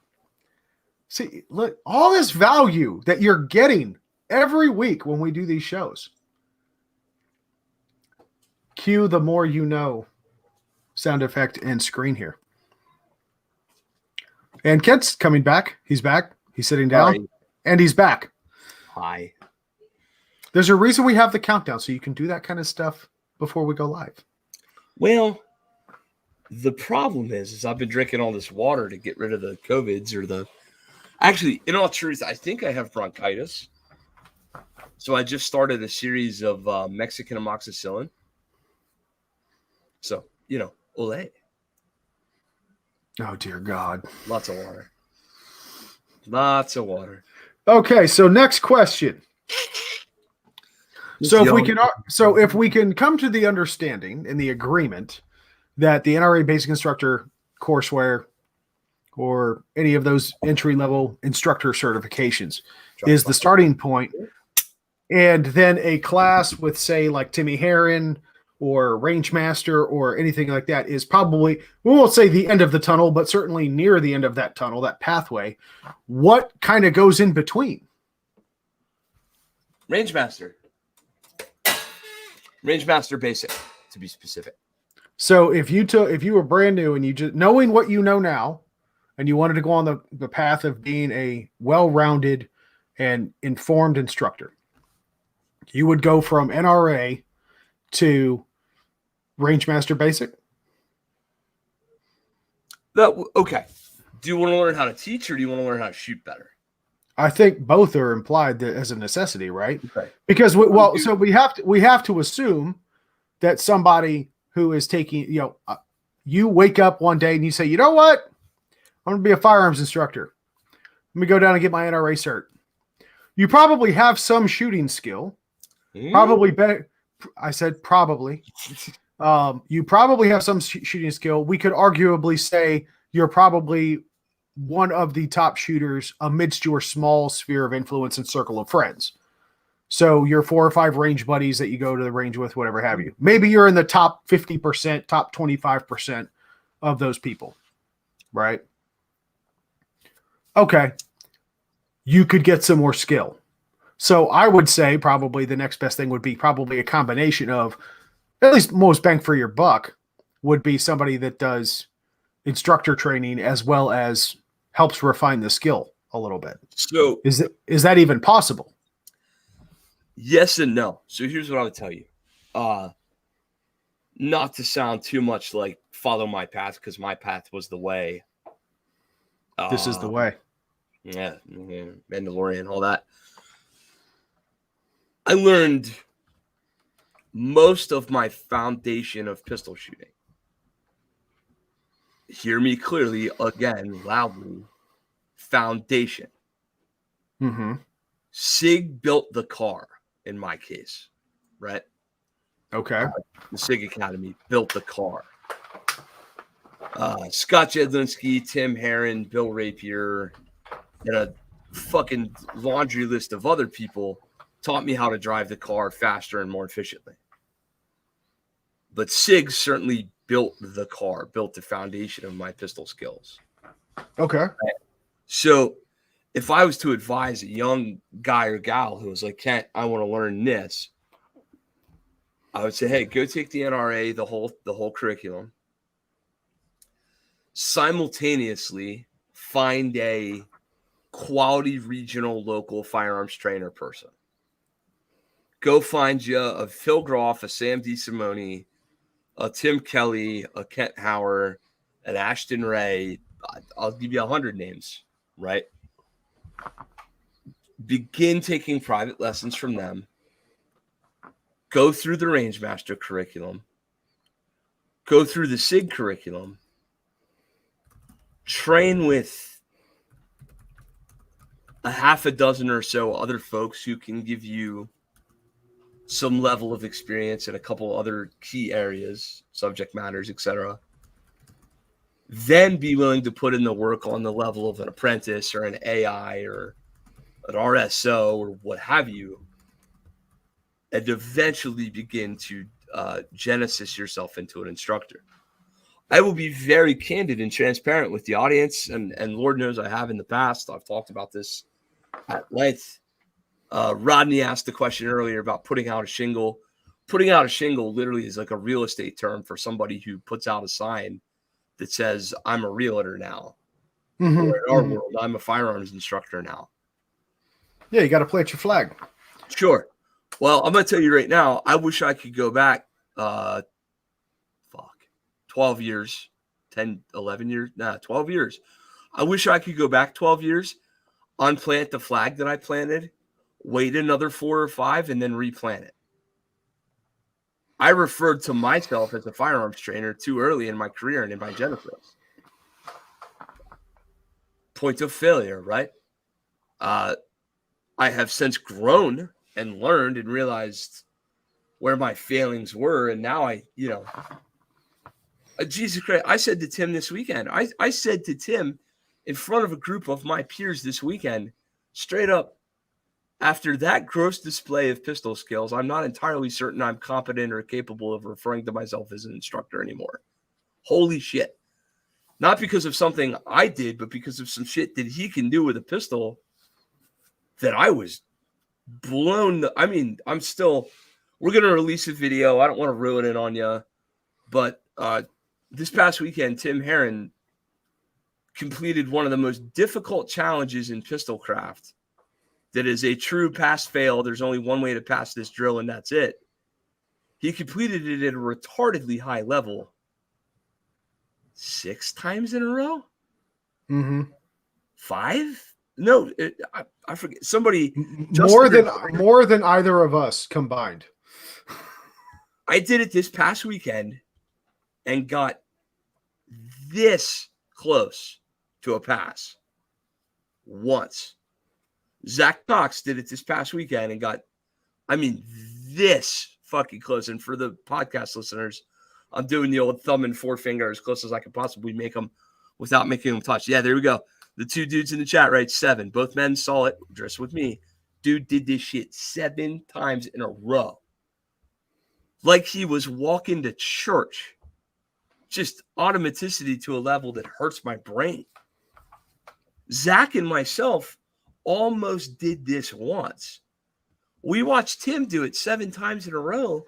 [SPEAKER 1] See, look, all this value that you're getting every week when we do these shows. Cue the more you know sound effect and screen here. And Kent's coming back. He's back. He's sitting down.
[SPEAKER 2] Hi.
[SPEAKER 1] And he's back.
[SPEAKER 2] Hi.
[SPEAKER 1] There's a reason we have the countdown, so you can do that kind of stuff before we go live.
[SPEAKER 2] Well, the problem is I've been drinking all this water to get rid of the COVIDs or the... Actually, in all truth, I think I have bronchitis. So I just started a series of Mexican amoxicillin. So, ole.
[SPEAKER 1] Oh, dear God.
[SPEAKER 2] Lots of water. Lots of water.
[SPEAKER 1] Okay, so next question. So if we can come to the understanding and the agreement that the NRA basic instructor courseware or any of those entry-level instructor certifications is the starting point. And then a class with, say, like Timmy Heron or Range Master or anything like that is probably, we won't say the end of the tunnel, but certainly near the end of that tunnel, that pathway. What kind of goes in between?
[SPEAKER 2] Range Master. Range Master Basic, to be specific.
[SPEAKER 1] So if you were brand new and you just knowing what you know now, and you wanted to go on the path of being a well-rounded and informed instructor, you would go from NRA to Range Master Basic?
[SPEAKER 2] Okay. Do you want to learn how to teach, or do you want to learn how to shoot better?
[SPEAKER 1] I think both are implied as a necessity, right?
[SPEAKER 2] Okay.
[SPEAKER 1] Because so we have to assume that somebody who is taking, you wake up one day and you say, you know what? I'm going to be a firearms instructor. Let me go down and get my NRA cert. You probably have some shooting skill. Probably better. I said probably. You probably have some shooting skill. We could arguably say you're probably one of the top shooters amidst your small sphere of influence and circle of friends. So your 4 or 5 range buddies that you go to the range with, whatever have you. Maybe you're in the top 50%, top 25% of those people, right? Okay. You could get some more skill. So I would say probably the next best thing would be probably a combination of, at least most bang for your buck, would be somebody that does instructor training as well as helps refine the skill a little bit.
[SPEAKER 2] So
[SPEAKER 1] is that even possible?
[SPEAKER 2] Yes and no. So here's what I would tell you. Not to sound too much like follow my path, because my path was the way.
[SPEAKER 1] This is the way.
[SPEAKER 2] Yeah, Mandalorian, all that. I learned most of my foundation of pistol shooting. Hear me clearly, again, loudly. Foundation.
[SPEAKER 1] Mm-hmm.
[SPEAKER 2] Sig built the car in my case, right?
[SPEAKER 1] Okay.
[SPEAKER 2] The Sig Academy built the car. Scott Jedlinski, Tim Heron, Bill Rapier, and a fucking laundry list of other people taught me how to drive the car faster and more efficiently. But Sig certainly built the car, built the foundation of my pistol skills.
[SPEAKER 1] Okay.
[SPEAKER 2] So if I was to advise a young guy or gal who was like, Kent, I want to learn this, I would say, hey, go take the NRA, the whole curriculum. Simultaneously, find a quality regional local firearms trainer person. Go find you a Phil Groff, a Sam DeSimone, a Tim Kelly, a Kent Hauer, an Ashton Ray. I'll give you 100 names, right? Begin taking private lessons from them. Go through the Range Master curriculum. Go through the SIG curriculum. Train with a half a dozen or so other folks who can give you some level of experience in a couple other key areas, subject matters, etc. Then be willing to put in the work on the level of an apprentice or an AI or an RSO or what have you, and eventually begin to genesis yourself into an instructor. I will be very candid and transparent with the audience, and Lord knows I have in the past. I've talked about this at length. Rodney asked the question earlier about putting out a shingle. Putting out a shingle literally is like a real estate term for somebody who puts out a sign that says, I'm a realtor now.
[SPEAKER 1] Mm-hmm.
[SPEAKER 2] Or in our world, I'm a firearms instructor now.
[SPEAKER 1] Yeah, you got to plant your flag.
[SPEAKER 2] Sure. Well, I'm going to tell you right now, I wish I could go back 12 years, 10, 11 years, 12 years. I wish I could go back 12 years, unplant the flag that I planted, wait another 4 or 5, and then replant it. I referred to myself as a firearms trainer too early in my career and in my genesis. Point of failure, right? I have since grown and learned and realized where my failings were. And now Jesus Christ, I said to Tim this weekend, I said to Tim, in front of a group of my peers this weekend, straight up. After that gross display of pistol skills, I'm not entirely certain I'm competent or capable of referring to myself as an instructor anymore. Holy shit. Not because of something I did, but because of some shit that he can do with a pistol that I was blown. I mean, we're going to release a video. I don't want to ruin it on you, but this past weekend, Tim Herron completed one of the most difficult challenges in pistol craft. That is a true pass-fail. There's only one way to pass this drill, and that's it. He completed it at a retardedly high level 6 times in a row?
[SPEAKER 1] Mm-hmm.
[SPEAKER 2] 5? No, I forget. Somebody
[SPEAKER 1] more than either of us combined.
[SPEAKER 2] I did it this past weekend and got this close to a pass once. Zach Knox did it this past weekend and got, this fucking close. And for the podcast listeners, I'm doing the old thumb and forefinger as close as I could possibly make them without making them touch. Yeah, there we go. The 2 dudes in the chat, right? 7. Both men saw it, dressed with me. Dude did this shit 7 times in a row. Like he was walking to church. Just automaticity to a level that hurts my brain. Zach and myself almost did this once. We watched Tim do it 7 times in a row,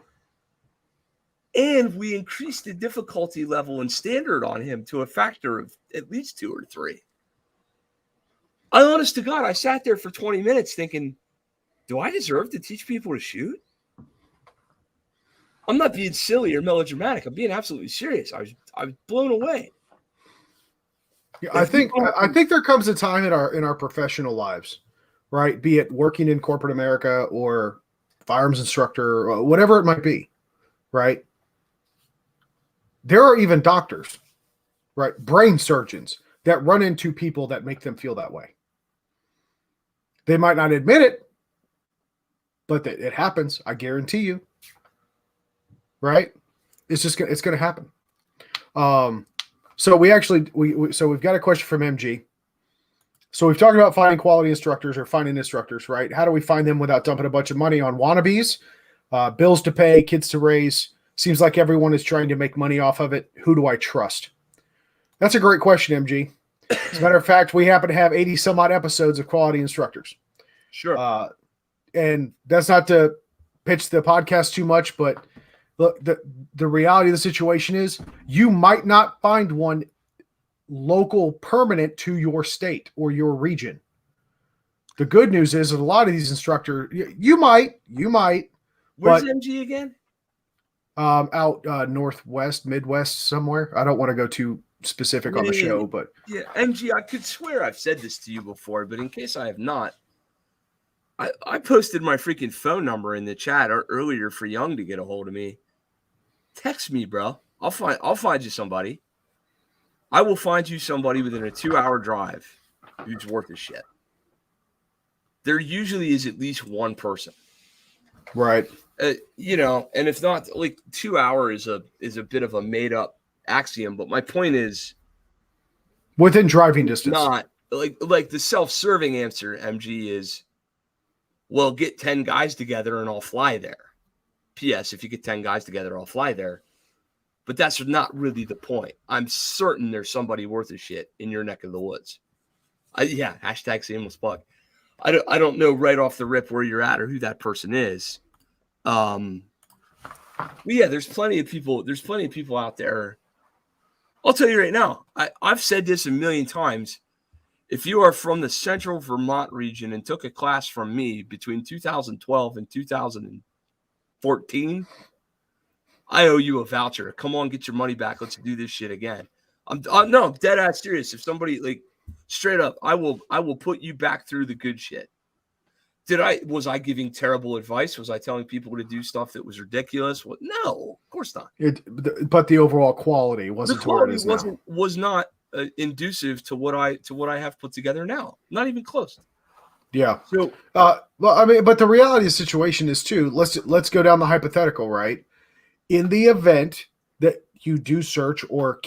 [SPEAKER 2] and we increased the difficulty level and standard on him to a factor of at least 2 or 3. Honest to God, I sat there for 20 minutes thinking, do I deserve to teach people to shoot? I'm not being silly or melodramatic. I'm being absolutely serious. I was blown away.
[SPEAKER 1] Yeah, I think there comes a time in our professional lives, right? Be it working in corporate America or firearms instructor or whatever it might be, right? There are even doctors, right? Brain surgeons that run into people that make them feel that way. They might not admit it, but it happens. I guarantee you, right? It's going to happen. So we've got a question from MG. So we've talked about finding quality instructors or finding instructors, right? How do we find them without dumping a bunch of money on wannabes, bills to pay, kids to raise? Seems like everyone is trying to make money off of it. Who do I trust? That's a great question, MG. As a matter of fact, we happen to have 80 some odd episodes of quality instructors.
[SPEAKER 2] Sure.
[SPEAKER 1] And that's not to pitch the podcast too much, but look, the reality of the situation is you might not find one local permanent to your state or your region. The good news is that a lot of these instructors, you might.
[SPEAKER 2] Where's MG again?
[SPEAKER 1] Out northwest, midwest, somewhere. I don't want to go too specific on the show, but
[SPEAKER 2] yeah, MG, I could swear I've said this to you before, but in case I have not, I posted my freaking phone number in the chat earlier for Young to get a hold of me. Text me, bro. I'll find you somebody. I will find you somebody within a 2-hour drive who's worth a shit. There usually is at least one person,
[SPEAKER 1] right?
[SPEAKER 2] And if not, like 2 hours is a bit of a made up axiom. But my point is,
[SPEAKER 1] within driving distance,
[SPEAKER 2] not like the self-serving answer. MG is, well, get 10 guys together and I'll fly there. P.S. If you get 10 guys together, I'll fly there. But that's not really the point. I'm certain there's somebody worth a shit in your neck of the woods. Hashtag shameless plug. I don't know right off the rip where you're at or who that person is. But yeah, there's plenty of people. There's plenty of people out there. I'll tell you right now. I've said this a million times. If you are from the central Vermont region and took a class from me between 2012 and 2014, I owe you a voucher. Come on, get your money back. Let's do this shit again. I'm dead ass serious. If somebody like straight up, I will put you back through the good shit. Was I giving terrible advice? Was I telling people to do stuff that was ridiculous? No, of course not.
[SPEAKER 1] But the overall quality wasn't. The quality
[SPEAKER 2] was not inducive to what I have put together now. Not even close.
[SPEAKER 1] Yeah. So, but the reality of the situation is too. Let's go down the hypothetical, right? In the event that you do search or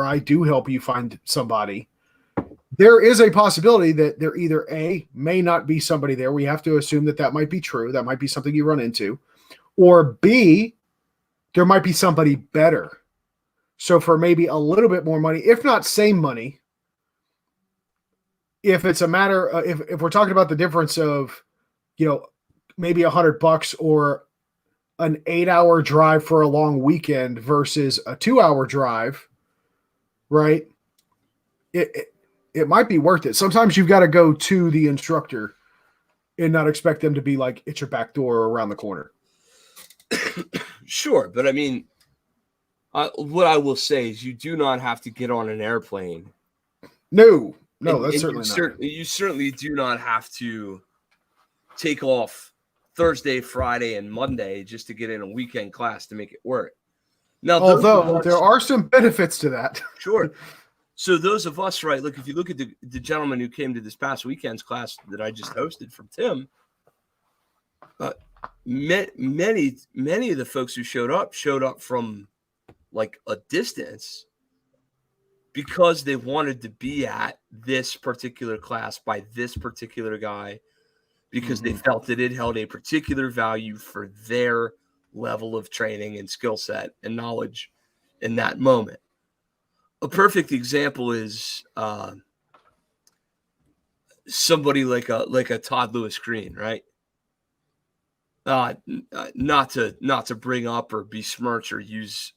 [SPEAKER 1] I do help you find somebody, there is a possibility that there either may not be somebody there. We have to assume that might be true. That might be something you run into. Or B, there might be somebody better. So for maybe a little bit more money, if not same money, if it's a matter of, if we're talking about the difference of, maybe $100 or an 8-hour drive for a long weekend versus a 2-hour drive, right? It might be worth it. Sometimes you've got to go to the instructor and not expect them to be like, it's your back door or around the corner.
[SPEAKER 2] Sure. But I mean, what I will say is you do not have to get on an airplane.
[SPEAKER 1] No, that's certainly not.
[SPEAKER 2] You certainly do not have to take off Thursday, Friday, and Monday just to get in a weekend class to make it work. Now,
[SPEAKER 1] although there are some benefits to that.
[SPEAKER 2] Sure. So those of us, right, look, if you look at the gentleman who came to this past weekend's class that I just hosted from Tim, many of the folks who showed up from like a distance because they wanted to be at this particular class by this particular guy because they felt that it held a particular value for their level of training and skill set and knowledge in that moment. A perfect example is somebody like a Todd Lewis Green, right? Not to bring up or besmirch or use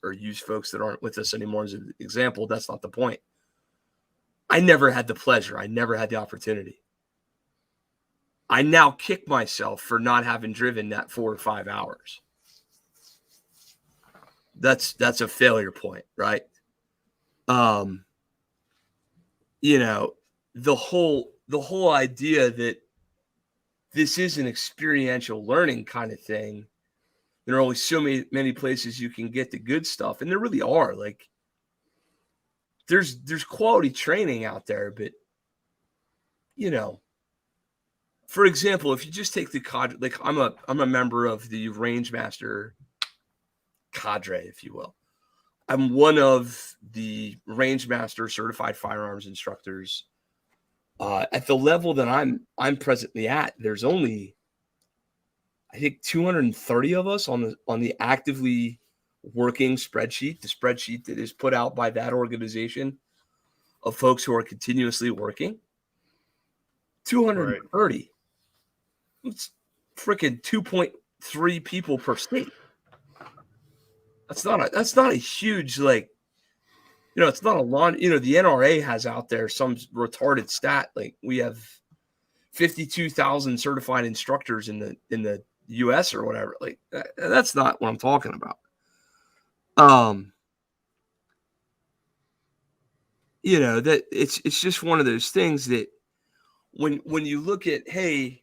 [SPEAKER 2] folks that aren't with us anymore as an example. That's not the point. I never had the pleasure. I never had the opportunity. I now kick myself for not having driven that 4 or 5 hours. That's a failure point, right? The whole idea that this is an experiential learning kind of thing. There are only so many places you can get the good stuff, and there really are. Like, there's quality training out there, but for example, if you just take the cadre, like I'm a member of the Rangemaster cadre, if you will. I'm one of the Rangemaster certified firearms instructors. At the level that I'm presently at, there's only, I think, 230 of us on the actively working spreadsheet, the spreadsheet that is put out by that organization of folks who are continuously working. 230. Right. It's freaking 2.3 people per state. That's not a huge, like, it's not a lot. The NRA has out there some retarded stat. Like, we have 52,000 certified instructors in the US or whatever. Like, that's not what I'm talking about. That it's just one of those things that when you look at, hey,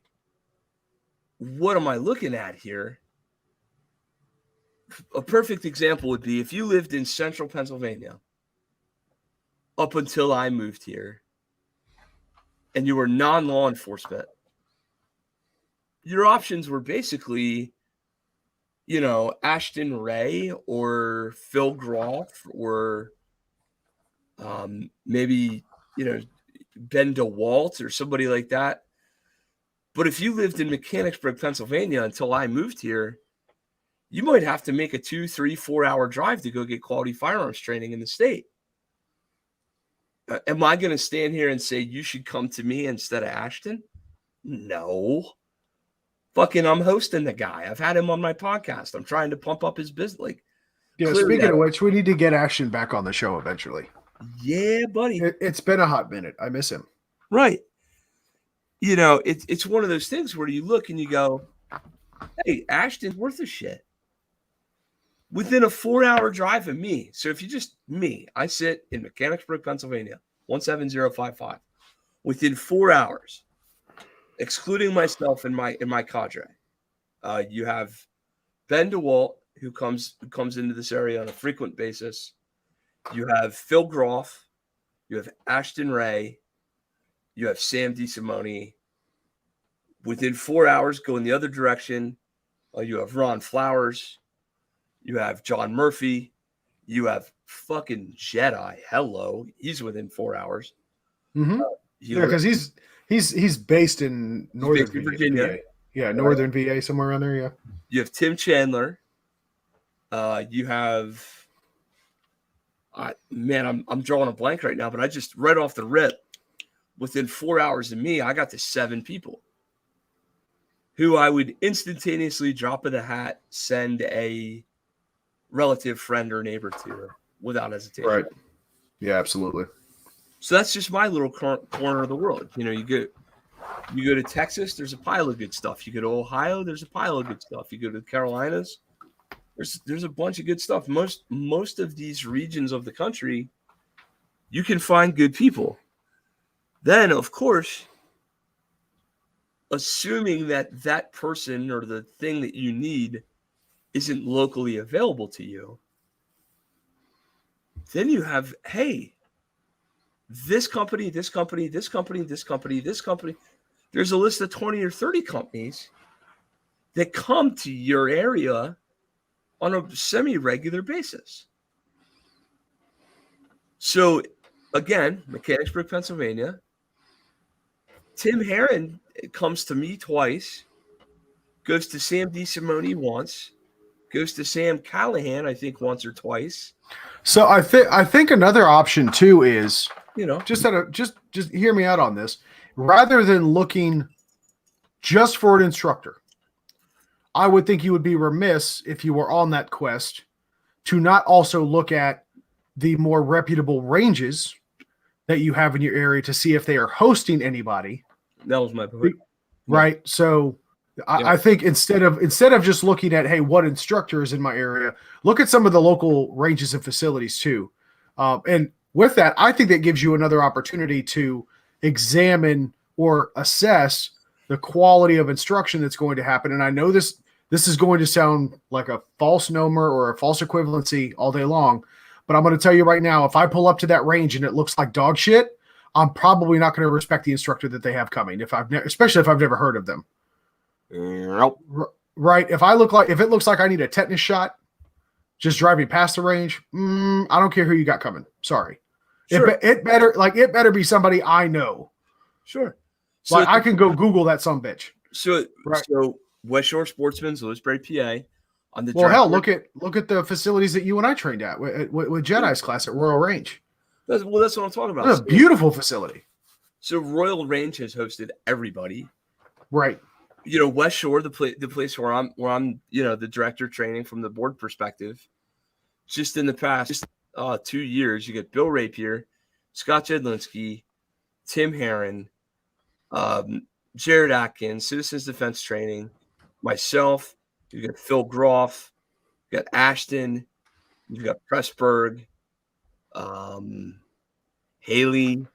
[SPEAKER 2] what am I looking at here? A perfect example would be if you lived in central Pennsylvania up until I moved here and you were non-law enforcement, your options were basically, Ashton Ray or Phil Groff or maybe, Ben DeWalt or somebody like that. But if you lived in Mechanicsburg, Pennsylvania until I moved here, you might have to make a 2, 3, 4 hour drive to go get quality firearms training in the state. Am I going to stand here and say you should come to me instead of Ashton? No. Fucking, I'm hosting the guy. I've had him on my podcast. I'm trying to pump up his business. Like,
[SPEAKER 1] speaking of which, we need to get Ashton back on the show eventually.
[SPEAKER 2] Yeah, buddy.
[SPEAKER 1] It's been a hot minute. I miss him.
[SPEAKER 2] Right. It's one of those things where you look and you go, hey, Ashton's worth a shit. Within a 4-hour drive of me. So if you just I sit in Mechanicsburg, Pennsylvania, 17055. Within 4 hours, excluding myself and my cadre, you have Ben DeWalt, who comes into this area on a frequent basis. You have Phil Groff, you have Ashton Ray, you have Sam DeSimone. Within 4 hours, go in the other direction. You have Ron Flowers. You have John Murphy. You have fucking Jedi. Hello. He's within 4 hours.
[SPEAKER 1] Mm-hmm. Yeah, because he's based in northern
[SPEAKER 2] based in Virginia.
[SPEAKER 1] VA. Yeah, northern VA, somewhere around there. Yeah.
[SPEAKER 2] You have Tim Chandler. You have, man, I'm drawing a blank right now, but I just right off the rip, within 4 hours of me, I got to 7 people who I would instantaneously drop of the hat, send a relative, friend, or neighbor to without hesitation.
[SPEAKER 1] Right. Yeah, absolutely.
[SPEAKER 2] So that's just my little corner of the world. You know, you go to Texas, there's a pile of good stuff. You go to Ohio, there's a pile of good stuff. You go to the Carolinas, there's a bunch of good stuff. Most of these regions of the country, you can find good people. Then, of course, assuming that person or the thing that you need isn't locally available to you, then you have, hey, this company, this company, this company, this company, this company. There's a list of 20 or 30 companies that come to your area on a semi-regular basis. So, again, Mechanicsburg, Pennsylvania. Tim Herron comes to me twice, goes to Sam DeSimone once, goes to Sam Callahan, I think, once or twice.
[SPEAKER 1] So I think another option too is,
[SPEAKER 2] you know,
[SPEAKER 1] just hear me out on this. Rather than looking just for an instructor, I would think you would be remiss if you were on that quest to not also look at the more reputable ranges that you have in your area to see if they are hosting anybody.
[SPEAKER 2] That was my point.
[SPEAKER 1] Right. So I think instead of just looking at, hey, what instructor is in my area, look at some of the local ranges and facilities too. And with that, I think that gives you another opportunity to examine or assess the quality of instruction that's going to happen. And I know this is going to sound like a false nomer or a false equivalency all day long, but I'm going to tell you right now, if I pull up to that range and it looks like dog shit, I'm probably not going to respect the instructor that they have coming, especially if I've never heard of them.
[SPEAKER 2] Nope.
[SPEAKER 1] Right. If it looks like I need a tetanus shot just driving past the range, I don't care who you got coming. Sorry. Sure. It better be somebody I know.
[SPEAKER 2] Sure.
[SPEAKER 1] So like I can go Google that sumbitch.
[SPEAKER 2] So West Shore Sportsman's, Lewisberry, PA. On the
[SPEAKER 1] look at the facilities that you and I trained at with Jedi's class at Royal Range.
[SPEAKER 2] That's what I'm talking about.
[SPEAKER 1] That's a beautiful facility.
[SPEAKER 2] So Royal Range has hosted everybody.
[SPEAKER 1] Right.
[SPEAKER 2] You know, West Shore, the place where I'm, the director of training from the board perspective, just in the past 2 years, you get Bill Rapier, Scott Jedlinski, Tim Herron, Jared Atkins, Citizens Defense Training, myself, you got Phil Groff, you got Ashton, you got Pressburg, Haley.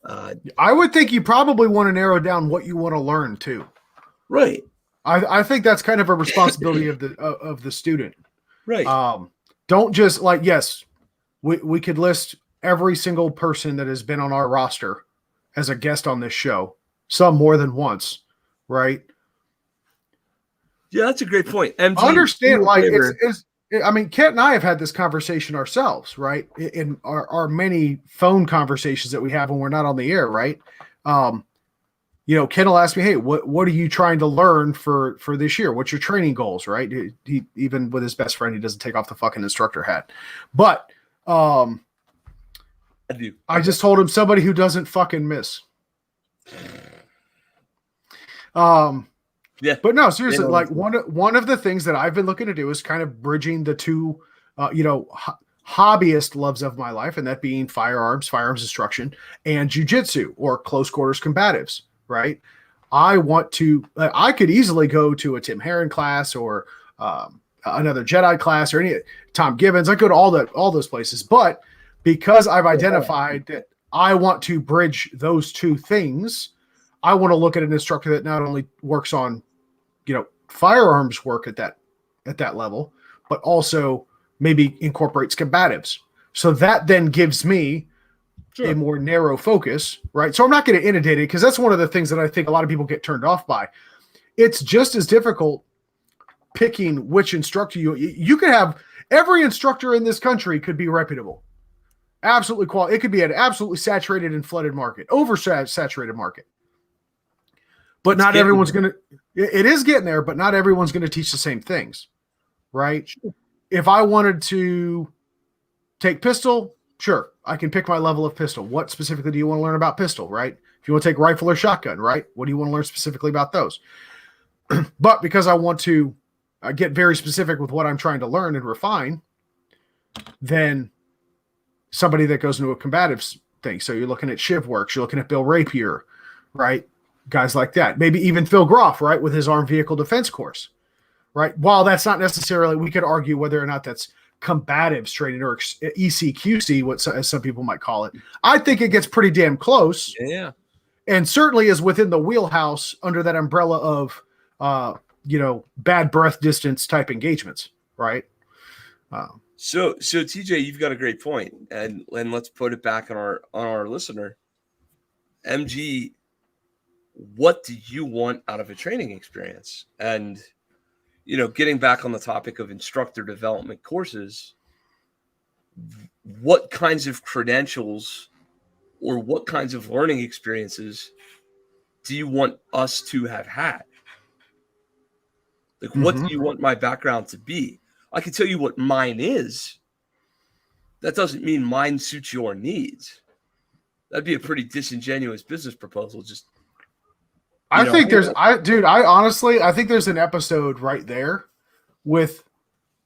[SPEAKER 1] I would think you probably want to narrow down what you want to learn too.
[SPEAKER 2] Right.
[SPEAKER 1] I think that's kind of a responsibility of the student.
[SPEAKER 2] Right.
[SPEAKER 1] Don't just yes, we could list every single person that has been on our roster as a guest on this show, some more than once, right?
[SPEAKER 2] Yeah, that's a great point. MG,
[SPEAKER 1] understand, Kent and I have had this conversation ourselves, right? In our many phone conversations that we have when we're not on the air, right? Ken will ask me, hey, what are you trying to learn for this year? What's your training goals, right? He even with his best friend, he doesn't take off the fucking instructor hat. But I do. I just told him somebody who doesn't fucking miss.
[SPEAKER 2] Yeah.
[SPEAKER 1] But no, seriously, one of the things that I've been looking to do is kind of bridging the two, hobbyist loves of my life, and that being firearms instruction, and jiu-jitsu or close quarters combatives, right? I could easily go to a Tim Herron class or another Jedi class or any Tom Gibbons. I go to all those places, but because I've identified that I want to bridge those two things, I want to look at an instructor that not only works on firearms work at that level, but also maybe incorporates combatives. So that then gives me a more narrow focus, right? So I'm not going to inundate it because that's one of the things that I think a lot of people get turned off by. It's just as difficult picking which instructor you could have. Every instructor in this country could be reputable. Absolutely quality. It could be an absolutely saturated and flooded market, oversaturated market. But not everyone's going to, it is getting there, but not everyone's going to teach the same things, right? Sure. If I wanted to take pistol, sure, I can pick my level of pistol. What specifically do you want to learn about pistol, right? If you want to take rifle or shotgun, right? What do you want to learn specifically about those? But because I want to get very specific with what I'm trying to learn and refine, then somebody that goes into a combative thing. So you're looking at Shiv Works, you're looking at Bill Rapier, right? Guys like that. Maybe even Phil Groff, right? With his armed vehicle defense course, right? While that's not necessarily, we could argue whether or not that's combatives training or ECQC, as some people might call it. I think it gets pretty damn close.
[SPEAKER 2] Yeah.
[SPEAKER 1] And certainly is within the wheelhouse under that umbrella of, bad breath distance type engagements, right?
[SPEAKER 2] So TJ, you've got a great point, and let's put it back on our listener. MG, what do you want out of a training experience? And getting back on the topic of instructor development courses, what kinds of credentials or what kinds of learning experiences do you want us to have had? Like, what do you want my background to be? I can tell you what mine is. That doesn't mean mine suits your needs. That'd be a pretty disingenuous business proposal. I think there's an episode right there with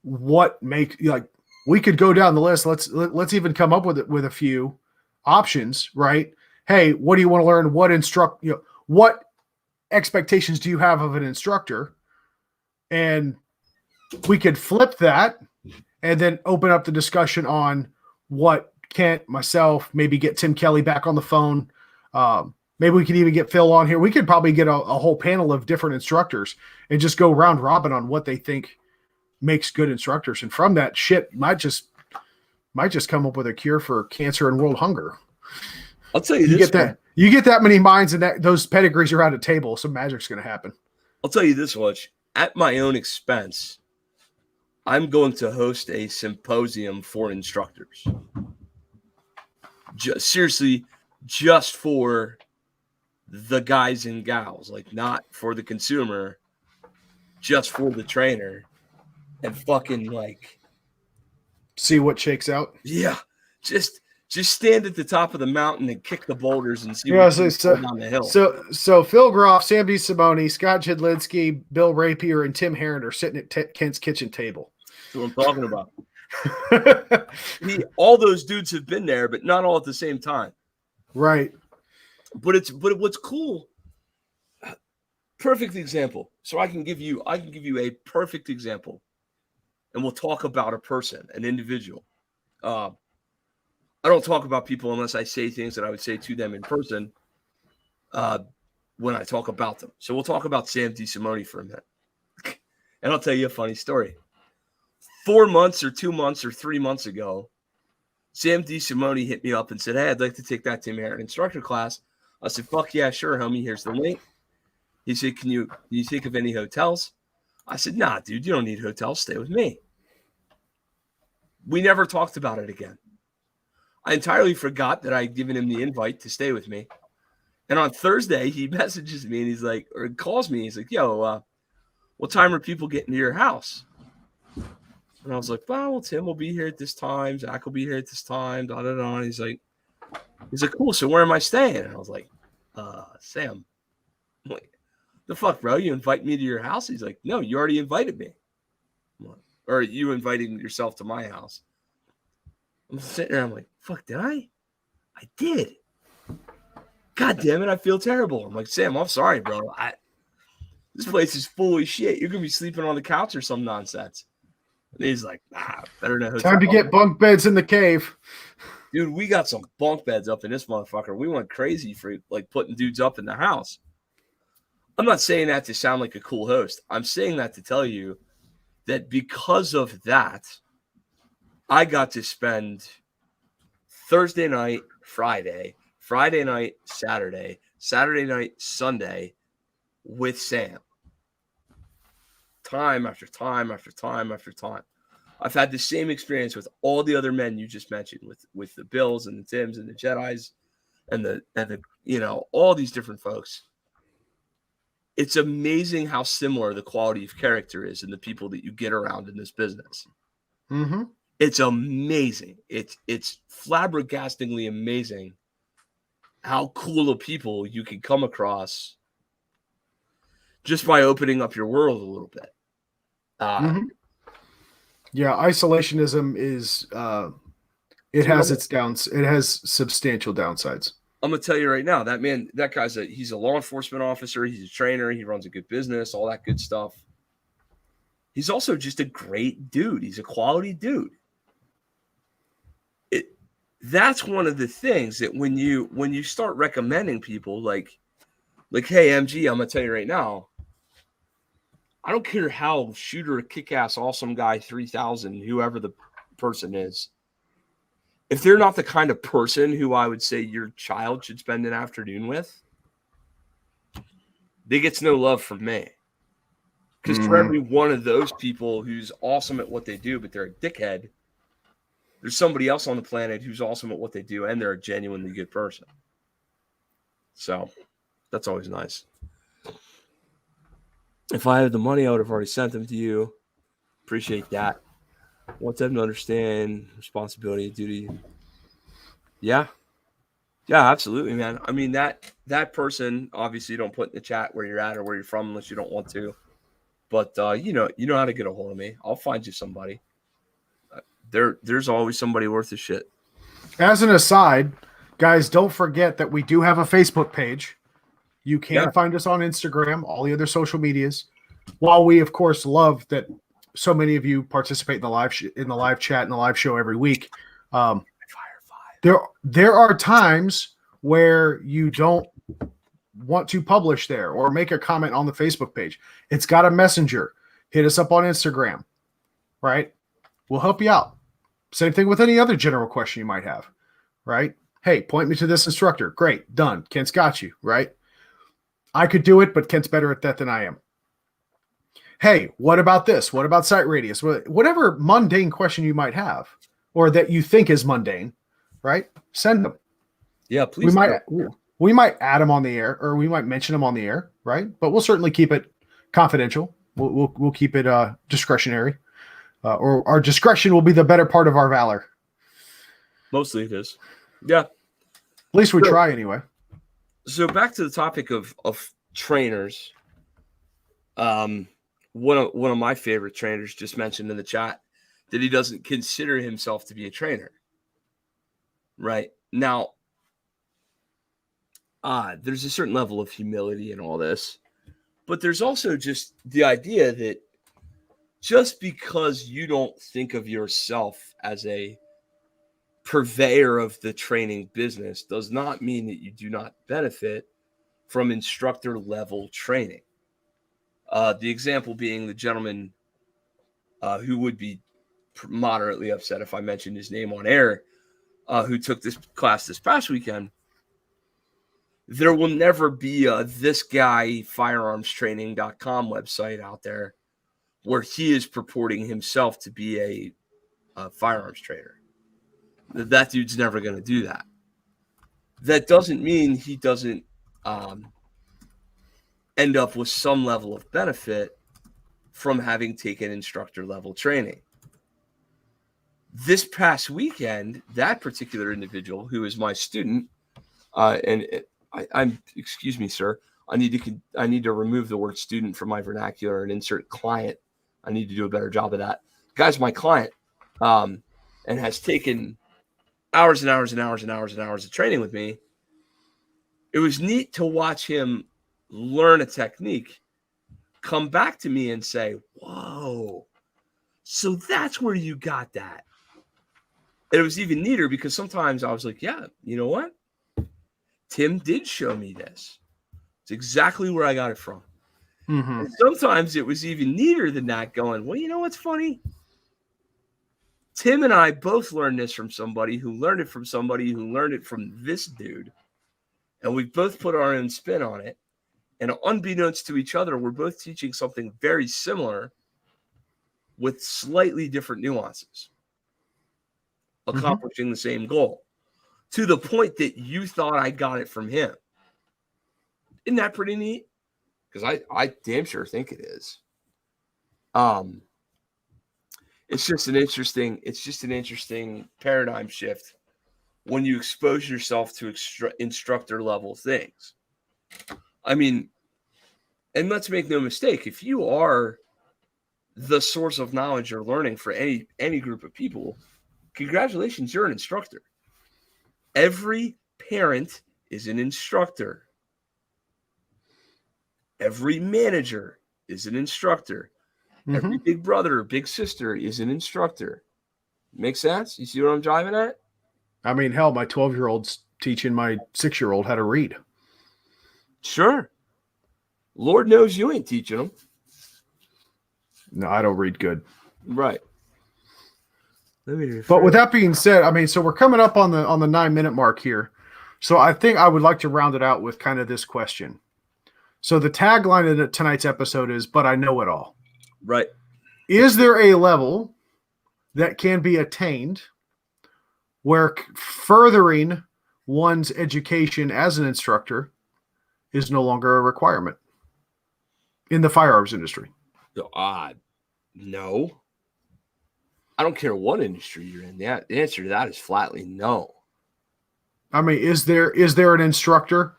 [SPEAKER 2] what we could go down the list. Let's even come up with a few options, right? Hey, what do you want to learn? What expectations do you have of an instructor? And we could flip that and then open up the discussion on what Kent, myself, maybe get Tim Kelly back on the phone. Maybe we could even get Phil on here. We could probably get a whole panel of different instructors and just go round robin on what they think makes good instructors. And from that, shit might just come up with a cure for cancer and world hunger. I'll tell you
[SPEAKER 1] you get that many minds and those pedigrees are at a table. Some magic's going to happen.
[SPEAKER 2] I'll tell you this much. At my own expense, I'm going to host a symposium for instructors. Seriously, just for the guys and gals, like not for the consumer, just for the trainer, and fucking
[SPEAKER 1] see what shakes out.
[SPEAKER 2] Yeah, just stand at the top of the mountain and kick the boulders and see what's down the hill.
[SPEAKER 1] So Phil Groff, Sam DeSimone, Scott Jedlinski, Bill Rapier, and Tim Herron are sitting at Kent's kitchen table.
[SPEAKER 2] That's what I'm talking about. All those dudes have been there, but not all at the same time.
[SPEAKER 1] Right.
[SPEAKER 2] But what's cool. Perfect example. So I can give you a perfect example, and we'll talk about a person, an individual. I don't talk about people unless I say things that I would say to them in person when I talk about them. So we'll talk about Sam DeSimone for a minute. And I'll tell you a funny story. 4 months or 2 months or 3 months ago, Sam DeSimone hit me up and said, hey, I'd like to take that Tim Herron instructor class. I said, fuck yeah, sure, homie. Here's the link. He said, can you think of any hotels? I said, nah, dude, you don't need hotels. Stay with me. We never talked about it again. I entirely forgot that I'd given him the invite to stay with me. And on Thursday, he messages me and he's like, or calls me. He's like, yo, what time are people getting to your house? And I was like, well, Tim will be here at this time. Zach will be here at this time. Da, da, da. And he's like, cool. So where am I staying? And I was like, Sam, I'm like, the fuck, bro? You invite me to your house? He's like, no, you already invited me. Or you inviting yourself to my house. I'm sitting there. I'm like, fuck, did I? I did. God damn it. I feel terrible. I'm like, Sam, I'm sorry, bro. This place is full of shit. You're going to be sleeping on the couch or some nonsense. And he's like, better than a hotel.
[SPEAKER 1] Time to get bunk beds in the cave.
[SPEAKER 2] Dude, we got some bunk beds up in this motherfucker. We went crazy for putting dudes up in the house. I'm not saying that to sound like a cool host. I'm saying that to tell you that because of that, I got to spend Thursday night, Friday night, Saturday night, Sunday with Sam. Time after time after time after time. I've had the same experience with all the other men you just mentioned, with the Bills and the Tims and the Jedis and the all these different folks. It's amazing how similar the quality of character is in the people that you get around in this business.
[SPEAKER 1] Mm-hmm.
[SPEAKER 2] It's amazing. It's flabbergastingly amazing how cool of people you can come across just by opening up your world a little bit.
[SPEAKER 1] Mm-hmm. Yeah, isolationism is it has its downs. It has substantial downsides.
[SPEAKER 2] I'm gonna tell you right now, that guy's he's a law enforcement officer, he's a trainer, he runs a good business, all that good stuff. He's also just a great dude. He's a quality dude. That's one of the things that when you start recommending people like, hey, MG, I'm gonna tell you right now, I don't care how shooter, kick-ass, awesome guy, 3000, whoever the person is, if they're not the kind of person who I would say your child should spend an afternoon with, they get no love from me. Because for every one of those people who's awesome at what they do, but they're a dickhead, there's somebody else on the planet who's awesome at what they do, and they're a genuinely good person. So that's always nice. If I had the money, I would have already sent them to you. Appreciate that. Want them to understand responsibility and duty. Yeah. Yeah, absolutely, man. I mean, that person, obviously, you don't put in the chat where you're at or where you're from unless you don't want to. But you know how to get a hold of me. I'll find you somebody. There's always somebody worth a shit.
[SPEAKER 1] As an aside, guys, don't forget that we do have a Facebook page. You can find us on Instagram, all the other social medias. While we, of course, love that so many of you participate in the live chat and the live show every week, there are times where you don't want to publish there or make a comment on the Facebook page. It's got a messenger. Hit us up on Instagram, right? We'll help you out. Same thing with any other general question you might have, right? Hey, point me to this instructor. Great, done. Kent's got you, right? I could do it, but Kent's better at that than I am. Hey, what about this? What about site radius? Whatever mundane question you might have or that you think is mundane, right? Send them.
[SPEAKER 2] Yeah, please.
[SPEAKER 1] We might add them on the air or we might mention them on the air, right? But we'll certainly keep it confidential. We'll keep it discretionary. Or our discretion will be the better part of our valor. Mostly it is. Yeah. At least we try anyway.
[SPEAKER 2] So back to the topic of trainers. One of my favorite trainers just mentioned in the chat that he doesn't consider himself to be a trainer. Right. Now, there's a certain level of humility in all this, but there's also just the idea that just because you don't think of yourself as a purveyor of the training business does not mean that you do not benefit from instructor level training. The example being the gentleman who would be moderately upset if I mentioned his name on air, who took this class this past weekend. There will never be a thisguyfirearmstraining.com website out there where he is purporting himself to be a firearms trainer. That dude's never going to do that. That doesn't mean he doesn't end up with some level of benefit from having taken instructor level training. This past weekend, that particular individual who is my student, I'm excuse me, sir, I need to remove the word student from my vernacular and insert client. I need to do a better job of that. The guy's my client, and has taken hours and hours and hours and hours and hours of training with me. It was neat to watch him learn a technique, come back to me and say, whoa, so that's where you got that. And it was even neater because sometimes I was like, yeah, you know what? Tim did show me this. It's exactly where I got it from.
[SPEAKER 1] Mm-hmm.
[SPEAKER 2] And sometimes it was even neater than that, going, well, you know what's funny? Tim and I both learned this from somebody who learned it from somebody who learned it from this dude. And we both put our own spin on it. And unbeknownst to each other, we're both teaching something very similar. with slightly different nuances, accomplishing the same goal, to the point that you thought I got it from him. Isn't that pretty neat? Because I damn sure think it is. It's just an interesting paradigm shift when you expose yourself to instructor level things. I mean, and let's make no mistake, if you are the source of knowledge or learning for any group of people, congratulations, you're an instructor. Every parent is an instructor. Every manager is an instructor. Every big brother or big sister is an instructor. Make sense? You see what I'm driving at?
[SPEAKER 1] I mean, hell, my 12-year-old's teaching my 6-year-old how to read.
[SPEAKER 2] Sure. Lord knows you ain't teaching them.
[SPEAKER 1] No, I don't read good.
[SPEAKER 2] Right.
[SPEAKER 1] But with that being said, I mean, so we're coming up on the 9-minute mark here. So I think I would like to round it out with kind of this question. So the tagline of tonight's episode is, "But I know it all."
[SPEAKER 2] Right.
[SPEAKER 1] Is there a level that can be attained where furthering one's education as an instructor is no longer a requirement in the firearms industry?
[SPEAKER 2] No. I don't care what industry you're in. The answer to that is flatly no.
[SPEAKER 1] I mean, is there an instructor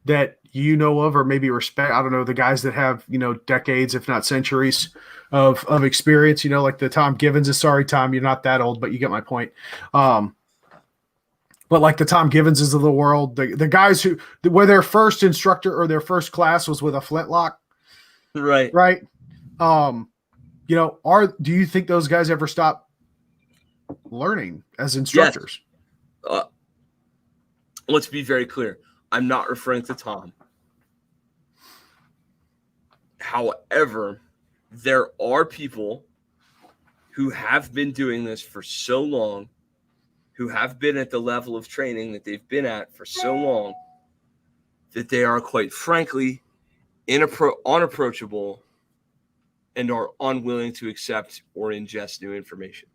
[SPEAKER 1] that you know of, or maybe respect? I don't know, the guys that have, decades, if not centuries of experience, like the Tom Givenses. Sorry, Tom, you're not that old, but you get my point. But like the Tom Givenses of the world, the guys where their first instructor or their first class was with a flintlock.
[SPEAKER 2] Right.
[SPEAKER 1] Right. Do you think those guys ever stop learning as instructors?
[SPEAKER 2] Yes. Let's be very clear. I'm not referring to Tom. However, there are people who have been doing this for so long, who have been at the level of training that they've been at for so long, that they are, quite frankly, unapproachable and are unwilling to accept or ingest new information.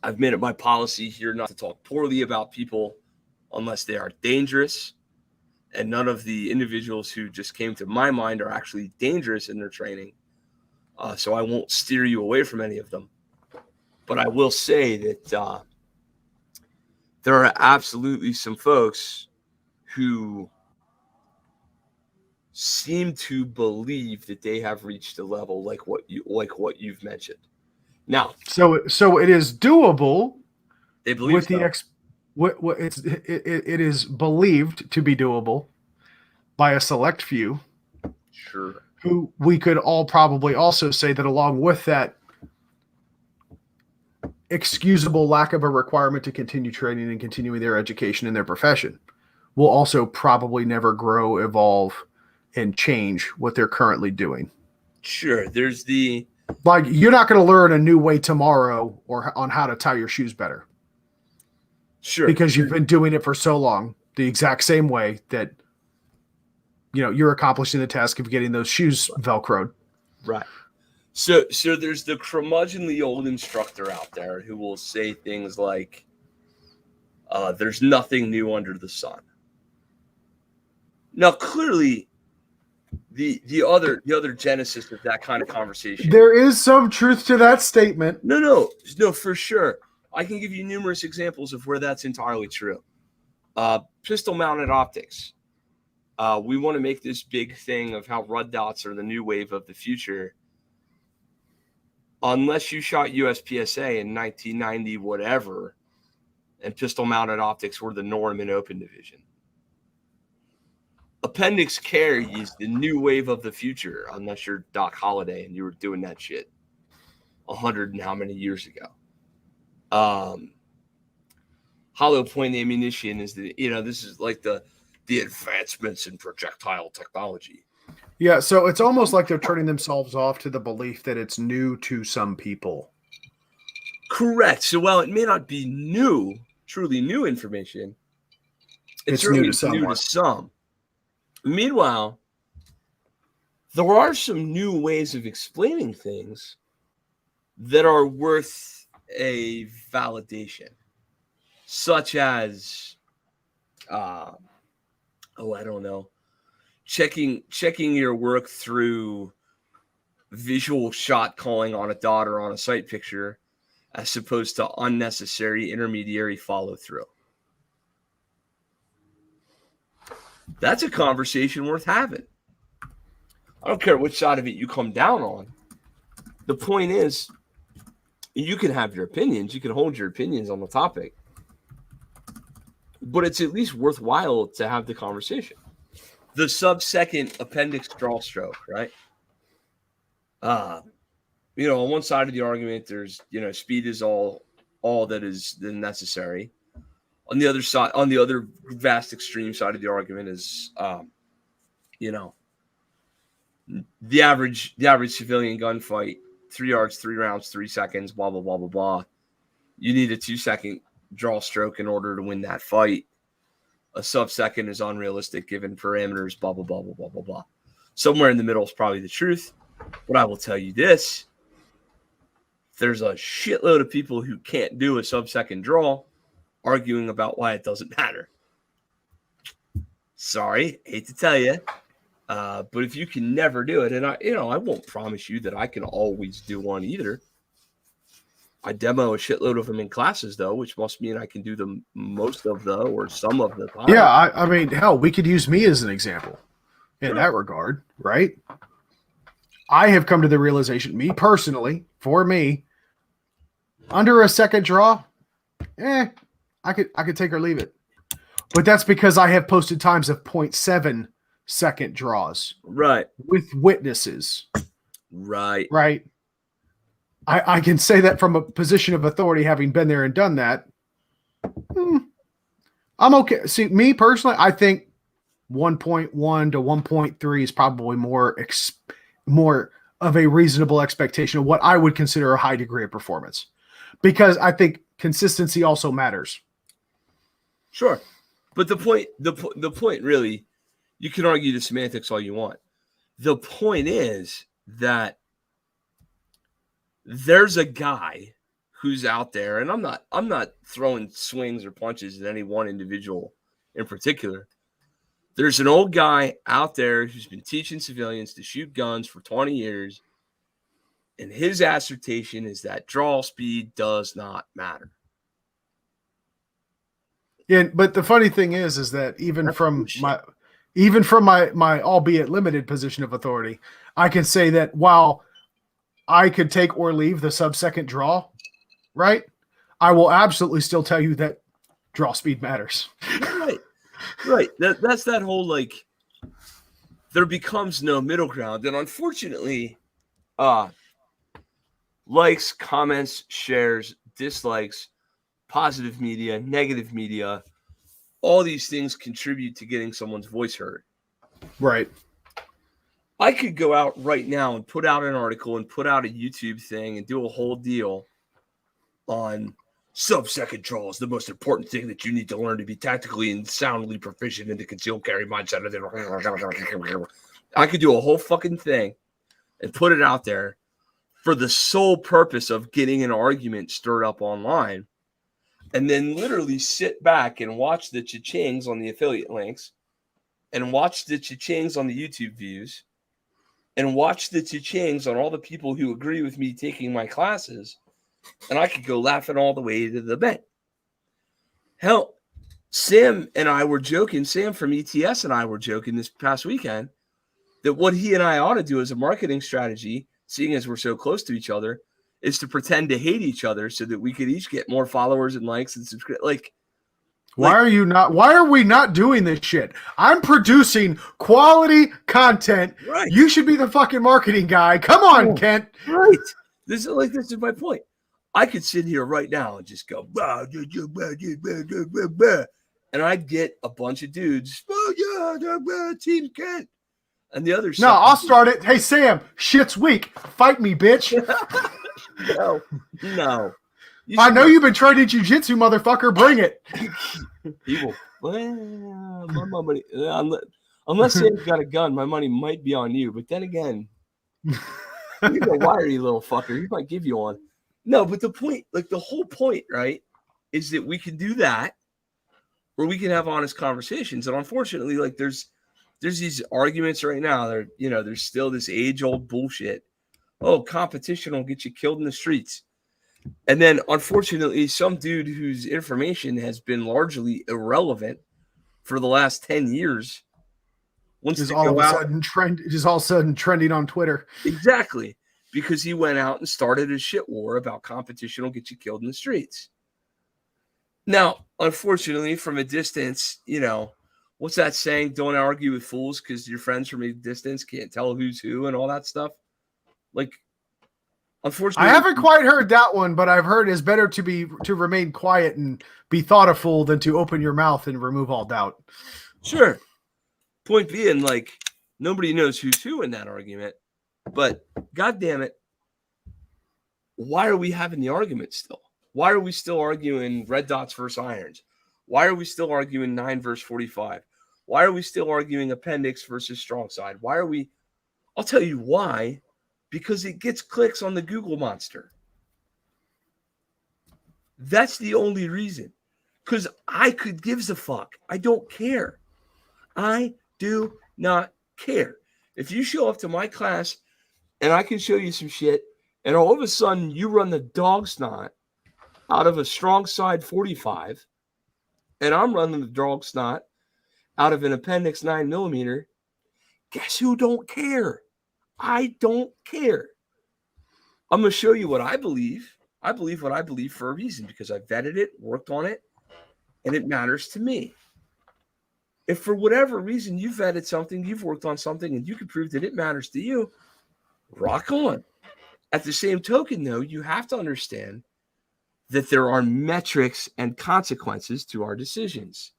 [SPEAKER 2] I've made it my policy here not to talk poorly about people unless they are dangerous, and none of the individuals who just came to my mind are actually dangerous in their training. So I won't steer you away from any of them. But I will say that there are absolutely some folks who seem to believe that they have reached a level like what you've mentioned. Now,
[SPEAKER 1] so it is doable.
[SPEAKER 2] They believe
[SPEAKER 1] with
[SPEAKER 2] so.
[SPEAKER 1] It is believed to be doable by a select few.
[SPEAKER 2] Sure.
[SPEAKER 1] Who we could all probably also say that along with that excusable lack of a requirement to continue training and continuing their education in their profession will also probably never grow, evolve, and change what they're currently doing.
[SPEAKER 2] Sure. There's you're
[SPEAKER 1] not going to learn a new way tomorrow or on how to tie your shoes better.
[SPEAKER 2] Sure.
[SPEAKER 1] Because you've been doing it for so long, the exact same way that, you're accomplishing the task of getting those shoes Velcroed.
[SPEAKER 2] Right. So there's the curmudgeonly old instructor out there who will say things like, there's nothing new under the sun. Now, clearly, the other genesis of that kind of conversation.
[SPEAKER 1] There is some truth to that statement.
[SPEAKER 2] No, for sure. I can give you numerous examples of where that's entirely true. Pistol-mounted optics. We want to make this big thing of how red dots are the new wave of the future. Unless you shot USPSA in 1990, whatever, and pistol-mounted optics were the norm in open division. Appendix carry is the new wave of the future, unless you're Doc Holliday and you were doing that shit 100 and how many years ago. Hollow point ammunition is this is like the advancements in projectile technology.
[SPEAKER 1] Yeah, so it's almost like they're turning themselves off to the belief that it's new to some people.
[SPEAKER 2] Correct. So while it may not be new, truly new information, it's new to some. Meanwhile, there are some new ways of explaining things that are worth a validation, such as, I don't know, checking your work through visual shot calling on a dot or on a sight picture, as opposed to unnecessary intermediary follow through. That's a conversation worth having. I don't care which side of it you come down on. The point is, you can have your opinions. You can hold your opinions on the topic. But it's at least worthwhile to have the conversation. The sub-second appendix draw stroke, right? On one side of the argument, there's, speed is all that is necessary. On the other side, on the other vast extreme side of the argument is, the average civilian gunfight, 3 yards, 3 rounds, 3 seconds, blah, blah, blah, blah, blah. You need a 2-second draw stroke in order to win that fight. A sub-second is unrealistic given parameters, blah, blah, blah, blah, blah, blah, blah. Somewhere in the middle is probably the truth. But I will tell you this. There's a shitload of people who can't do a sub-second draw arguing about why it doesn't matter. Sorry, hate to tell you. But if you can never do it, and I won't promise you that I can always do one either. I demo a shitload of them in classes, though, which must mean I can do them most of the or some of the time.
[SPEAKER 1] Yeah, I mean, hell, we could use me as an example in that regard, right? I have come to the realization, me personally, for me, under a second draw, I could take or leave it. But that's because I have posted times of 0.7 second draws.
[SPEAKER 2] Right.
[SPEAKER 1] With witnesses.
[SPEAKER 2] Right.
[SPEAKER 1] Right. I can say that from a position of authority, having been there and done that. I'm okay. See, me personally, I think 1.1 to 1.3 is probably more of a reasonable expectation of what I would consider a high degree of performance, because I think consistency also matters.
[SPEAKER 2] Sure. But the point really, you can argue the semantics all you want. The point is that there's a guy who's out there, and I'm not throwing swings or punches at any one individual in particular. There's an old guy out there who's been teaching civilians to shoot guns for 20 years, and his assertion is that draw speed does not matter.
[SPEAKER 1] Yeah, but the funny thing is that even from my albeit limited position of authority, I can say that while I could take or leave the sub-second draw, right? I will absolutely still tell you that draw speed matters. Right.
[SPEAKER 2] That's that whole, like, there becomes no middle ground. And unfortunately, likes, comments, shares, dislikes, positive media, negative media, all these things contribute to getting someone's voice heard.
[SPEAKER 1] Right.
[SPEAKER 2] I could go out right now and put out an article and put out a YouTube thing and do a whole deal on sub-second draws, the most important thing that you need to learn to be tactically and soundly proficient in the concealed carry mindset. I could do a whole fucking thing and put it out there for the sole purpose of getting an argument stirred up online, and then literally sit back and watch the cha-chings on the affiliate links, and watch the cha-chings on the YouTube views, and watch the cha-chings on all the people who agree with me taking my classes, and I could go laughing all the way to the bank. Hell, Sam and I were joking, Sam from ETS and I were joking this past weekend, that what he and I ought to do as a marketing strategy, seeing as we're so close to each other, is to pretend to hate each other so that we could each get more followers and likes and subscribe.
[SPEAKER 1] Why are we not doing this shit? I'm producing quality content.
[SPEAKER 2] Right.
[SPEAKER 1] You should be the fucking marketing guy. Come on, Kent.
[SPEAKER 2] Right. This is my point. I could sit here right now and just go, and I'd get a bunch of dudes, Team Kent. And the other side.
[SPEAKER 1] No, I'll start it. Hey, Sam, shit's weak. Fight me, bitch.
[SPEAKER 2] No.
[SPEAKER 1] I know you've been training jiu-jitsu, motherfucker. Bring it.
[SPEAKER 2] People. Well, my money. I'm Unless Sam's got a gun, my money might be on you. But then again, you're a wiry little fucker. He might give you one. No, but the point, like the whole point, right, is that we can do that, or we can have honest conversations. And unfortunately, like there's these arguments right now. There's still this age-old bullshit. Oh, competition will get you killed in the streets. And then, unfortunately, some dude whose information has been largely irrelevant for the last 10 years wants to
[SPEAKER 1] all
[SPEAKER 2] go
[SPEAKER 1] of a
[SPEAKER 2] out.
[SPEAKER 1] sudden all of a sudden trending on Twitter.
[SPEAKER 2] Exactly. Because he went out and started a shit war about competition will get you killed in the streets. Now, unfortunately, from a distance, what's that saying? Don't argue with fools because your friends from a distance can't tell who's who and all that stuff. Like, unfortunately,
[SPEAKER 1] I haven't quite heard that one, but I've heard it's better to remain quiet and be thought a fool than to open your mouth and remove all doubt.
[SPEAKER 2] Sure. Point being, like, nobody knows who's who in that argument. But, God damn it, why are we having the argument still? Why are we still arguing red dots versus irons? Why are we still arguing 9 versus 45? Why are we still arguing appendix versus strong side? I'll tell you why. Because it gets clicks on the Google monster. That's the only reason. Because I could give a fuck. I don't care. I do not care. If you show up to my class and I can show you some shit, and all of a sudden you run the dog snot out of a strong side 45, and I'm running the dog snot out of an appendix 9mm, guess who don't care? I don't care. I'm going to show you what I believe. I believe what I believe for a reason because I vetted it, worked on it, and it matters to me. If for whatever reason you vetted something, you've worked on something, and you can prove that it matters to you, rock on. At the same token, though, you have to understand that there are metrics and consequences to our decisions.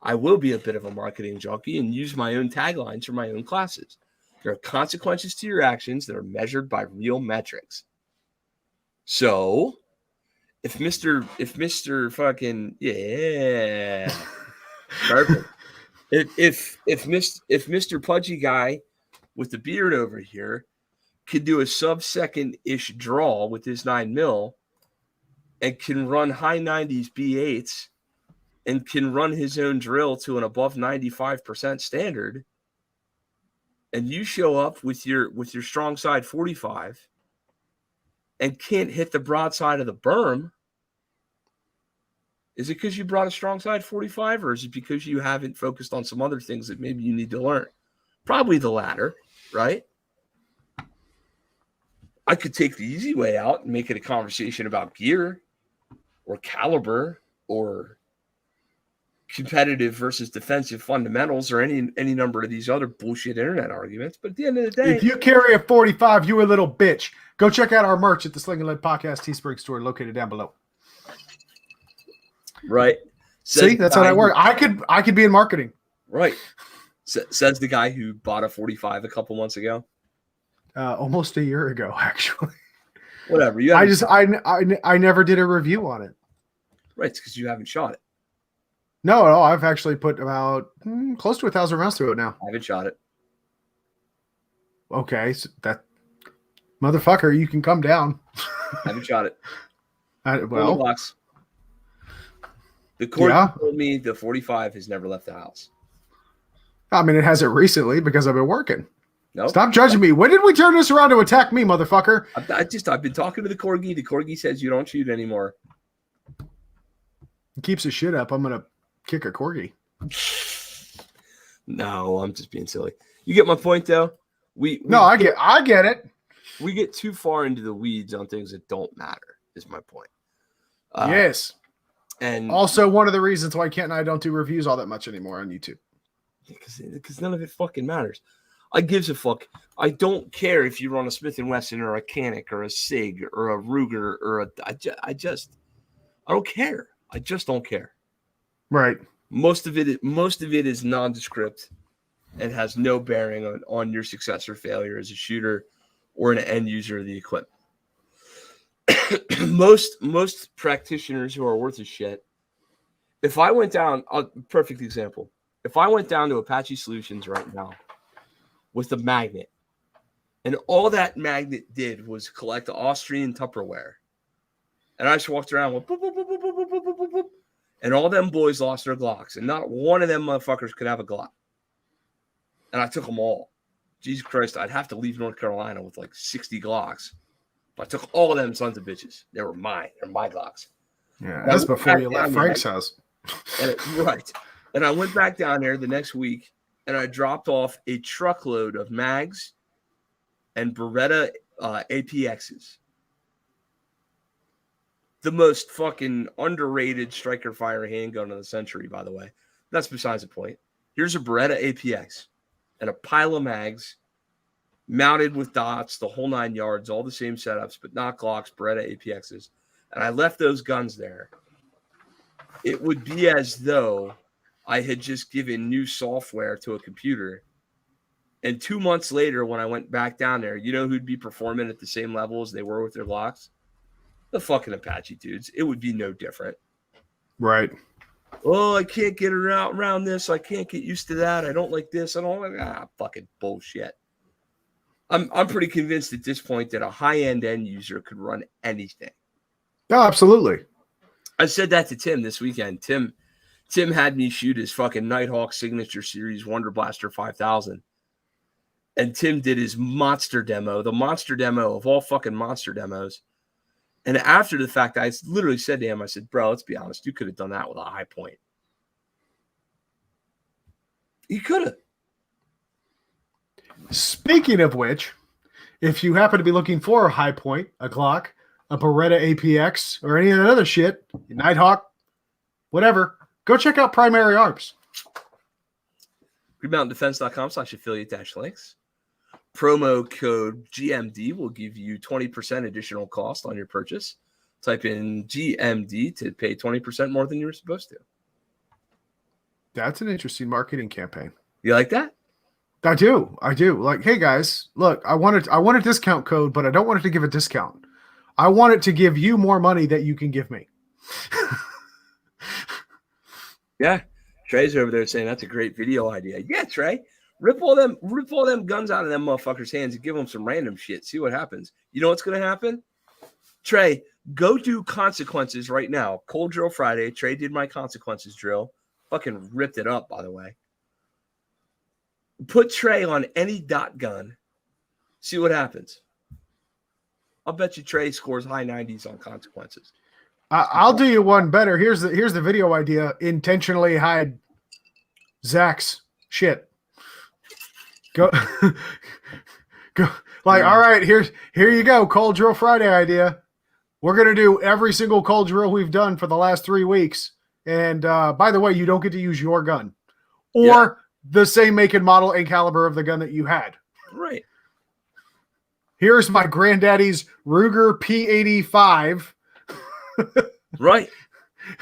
[SPEAKER 2] I will be a bit of a marketing junkie and use my own taglines for my own classes. There are consequences to your actions that are measured by real metrics. So, if Mr. fucking perfect. If Mr. Pudgy guy with the beard over here could do a sub-second-ish draw with his 9mm and can run high 90s B8s and can run his own drill to an above 95% standard, and you show up with your strong side 45 and can't hit the broadside of the berm, is it because you brought a strong side 45, or is it because you haven't focused on some other things that maybe you need to learn? Probably the latter, right? I could take the easy way out and make it a conversation about gear or caliber or competitive versus defensive fundamentals or any number of these other bullshit internet arguments. But at the end of the day,
[SPEAKER 1] if you carry a 45, you a little bitch. Go check out our merch at the Sling'N Podcast Teespring store located down below.
[SPEAKER 2] Right.
[SPEAKER 1] See, that's how that works. I could be in marketing.
[SPEAKER 2] Right. Says the guy who bought a 45 a couple months ago.
[SPEAKER 1] Almost a year ago, actually.
[SPEAKER 2] Whatever.
[SPEAKER 1] I never did a review on it.
[SPEAKER 2] Right. It's because you haven't shot it.
[SPEAKER 1] No, I've actually put about close to 1,000 rounds through it now.
[SPEAKER 2] I haven't shot it.
[SPEAKER 1] Okay, so that motherfucker, you can come down.
[SPEAKER 2] I haven't shot it.
[SPEAKER 1] Well,
[SPEAKER 2] the court told me the 45 has never left the house.
[SPEAKER 1] I mean, it hasn't recently because I've been working.
[SPEAKER 2] No,
[SPEAKER 1] stop judging me. When did we turn this around to attack me, motherfucker?
[SPEAKER 2] I've been talking to the corgi. The corgi says you don't shoot anymore.
[SPEAKER 1] He keeps his shit up. I'm gonna kick a corgi.
[SPEAKER 2] No, I'm just being silly. You get my point, though.
[SPEAKER 1] I get it.
[SPEAKER 2] We get too far into the weeds on things that don't matter. Is my point.
[SPEAKER 1] Yes.
[SPEAKER 2] And
[SPEAKER 1] also one of the reasons why Kent and I don't do reviews all that much anymore on YouTube.
[SPEAKER 2] Because none of it fucking matters. I gives a fuck. I don't care if you run a Smith & Wesson or a Canic or a Sig or a Ruger or I don't care. I just don't care.
[SPEAKER 1] Right.
[SPEAKER 2] Most of it is nondescript and has no bearing on your success or failure as a shooter or an end user of the equipment. Most practitioners who are worth a shit, if I went down, perfect example, if I went down to Apache Solutions right now with a magnet, and all that magnet did was collect the Austrian Tupperware, and I just walked around with boop, boop, boop, boop, boop, boop, boop, boop, boop, and all them boys lost their Glocks, and not one of them motherfuckers could have a Glock. And I took them all. Jesus Christ, I'd have to leave North Carolina with like 60 Glocks. But I took all of them sons of bitches. They were mine. They're my Glocks.
[SPEAKER 1] Yeah, that's before you left Frank's house.
[SPEAKER 2] Right. And I went back down there the next week, and I dropped off a truckload of mags and Beretta APXs. The most fucking underrated striker fire handgun of the century, by the way. That's besides the point. Here's a Beretta APX and a pile of mags mounted with dots, the whole 9 yards, all the same setups, but not Glocks, Beretta APXs. And I left those guns there. It would be as though I had just given new software to a computer. And 2 months later, when I went back down there, you know who'd be performing at the same level as they were with their Glocks? The fucking Apache dudes. It would be no different.
[SPEAKER 1] Right.
[SPEAKER 2] Oh, I can't get around this. I can't get used to that. I don't like this. I don't like fucking bullshit. I'm pretty convinced at this point that a high-end end user could run anything.
[SPEAKER 1] Oh, absolutely.
[SPEAKER 2] I said that to Tim this weekend. Tim had me shoot his fucking Nighthawk Signature Series Wonder Blaster 5000. And Tim did his monster demo, the monster demo of all fucking monster demos. And after the fact, I literally said to him, I said, bro, let's be honest. You could have done that with a high point. You could have.
[SPEAKER 1] Speaking of which, if you happen to be looking for a high point, a Glock, a Beretta APX, or any of that other shit, Nighthawk, whatever, go check out Primary Arms.
[SPEAKER 2] GreenMountainDefense.com/affiliate-links. Promo code GMD will give you 20% additional cost on your purchase. Type in GMD to pay 20% more than you were supposed to.
[SPEAKER 1] That's an interesting marketing campaign.
[SPEAKER 2] You like that?
[SPEAKER 1] I do. Like, hey guys, look, I want a discount code, but I don't want it to give a discount. I want it to give you more money that you can give me.
[SPEAKER 2] Yeah. Trey's over there saying that's a great video idea. Yeah, Trey. Rip all them guns out of them motherfuckers' hands and give them some random shit. See what happens. You know what's going to happen? Trey, go do consequences right now. Cold Drill Friday. Trey did my consequences drill. Fucking ripped it up, by the way. Put Trey on any dot gun. See what happens. I'll bet you Trey scores high 90s on consequences.
[SPEAKER 1] I'll do you one better. Here's the video idea. Intentionally hide Zach's shit. Go. Like, all right, here you go. Cold Drill Friday idea. We're going to do every single cold drill we've done for the last 3 weeks. And by the way, you don't get to use your gun or the same make and model and caliber of the gun that you had.
[SPEAKER 2] Right.
[SPEAKER 1] Here's my granddaddy's Ruger P85.
[SPEAKER 2] Right.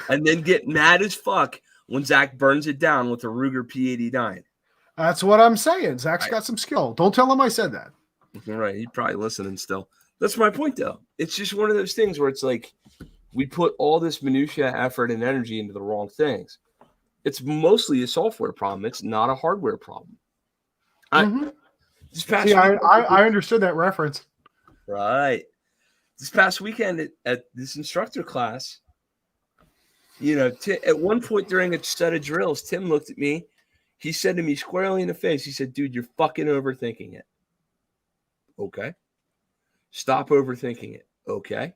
[SPEAKER 2] And then get mad as fuck when Zach burns it down with a Ruger P89.
[SPEAKER 1] That's what I'm saying. Zach's got some skill. Don't tell him I said that.
[SPEAKER 2] Right. He's probably listening still. That's my point, though. It's just one of those things where it's like we put all this minutia, effort, and energy into the wrong things. It's mostly a software problem. It's not a hardware problem. This past
[SPEAKER 1] I understood that reference.
[SPEAKER 2] Right. This past weekend at this instructor class, you know, at one point during a set of drills, Tim looked at me. He said to me squarely in the face, he said, dude, you're fucking overthinking it. Okay. Stop overthinking it. Okay.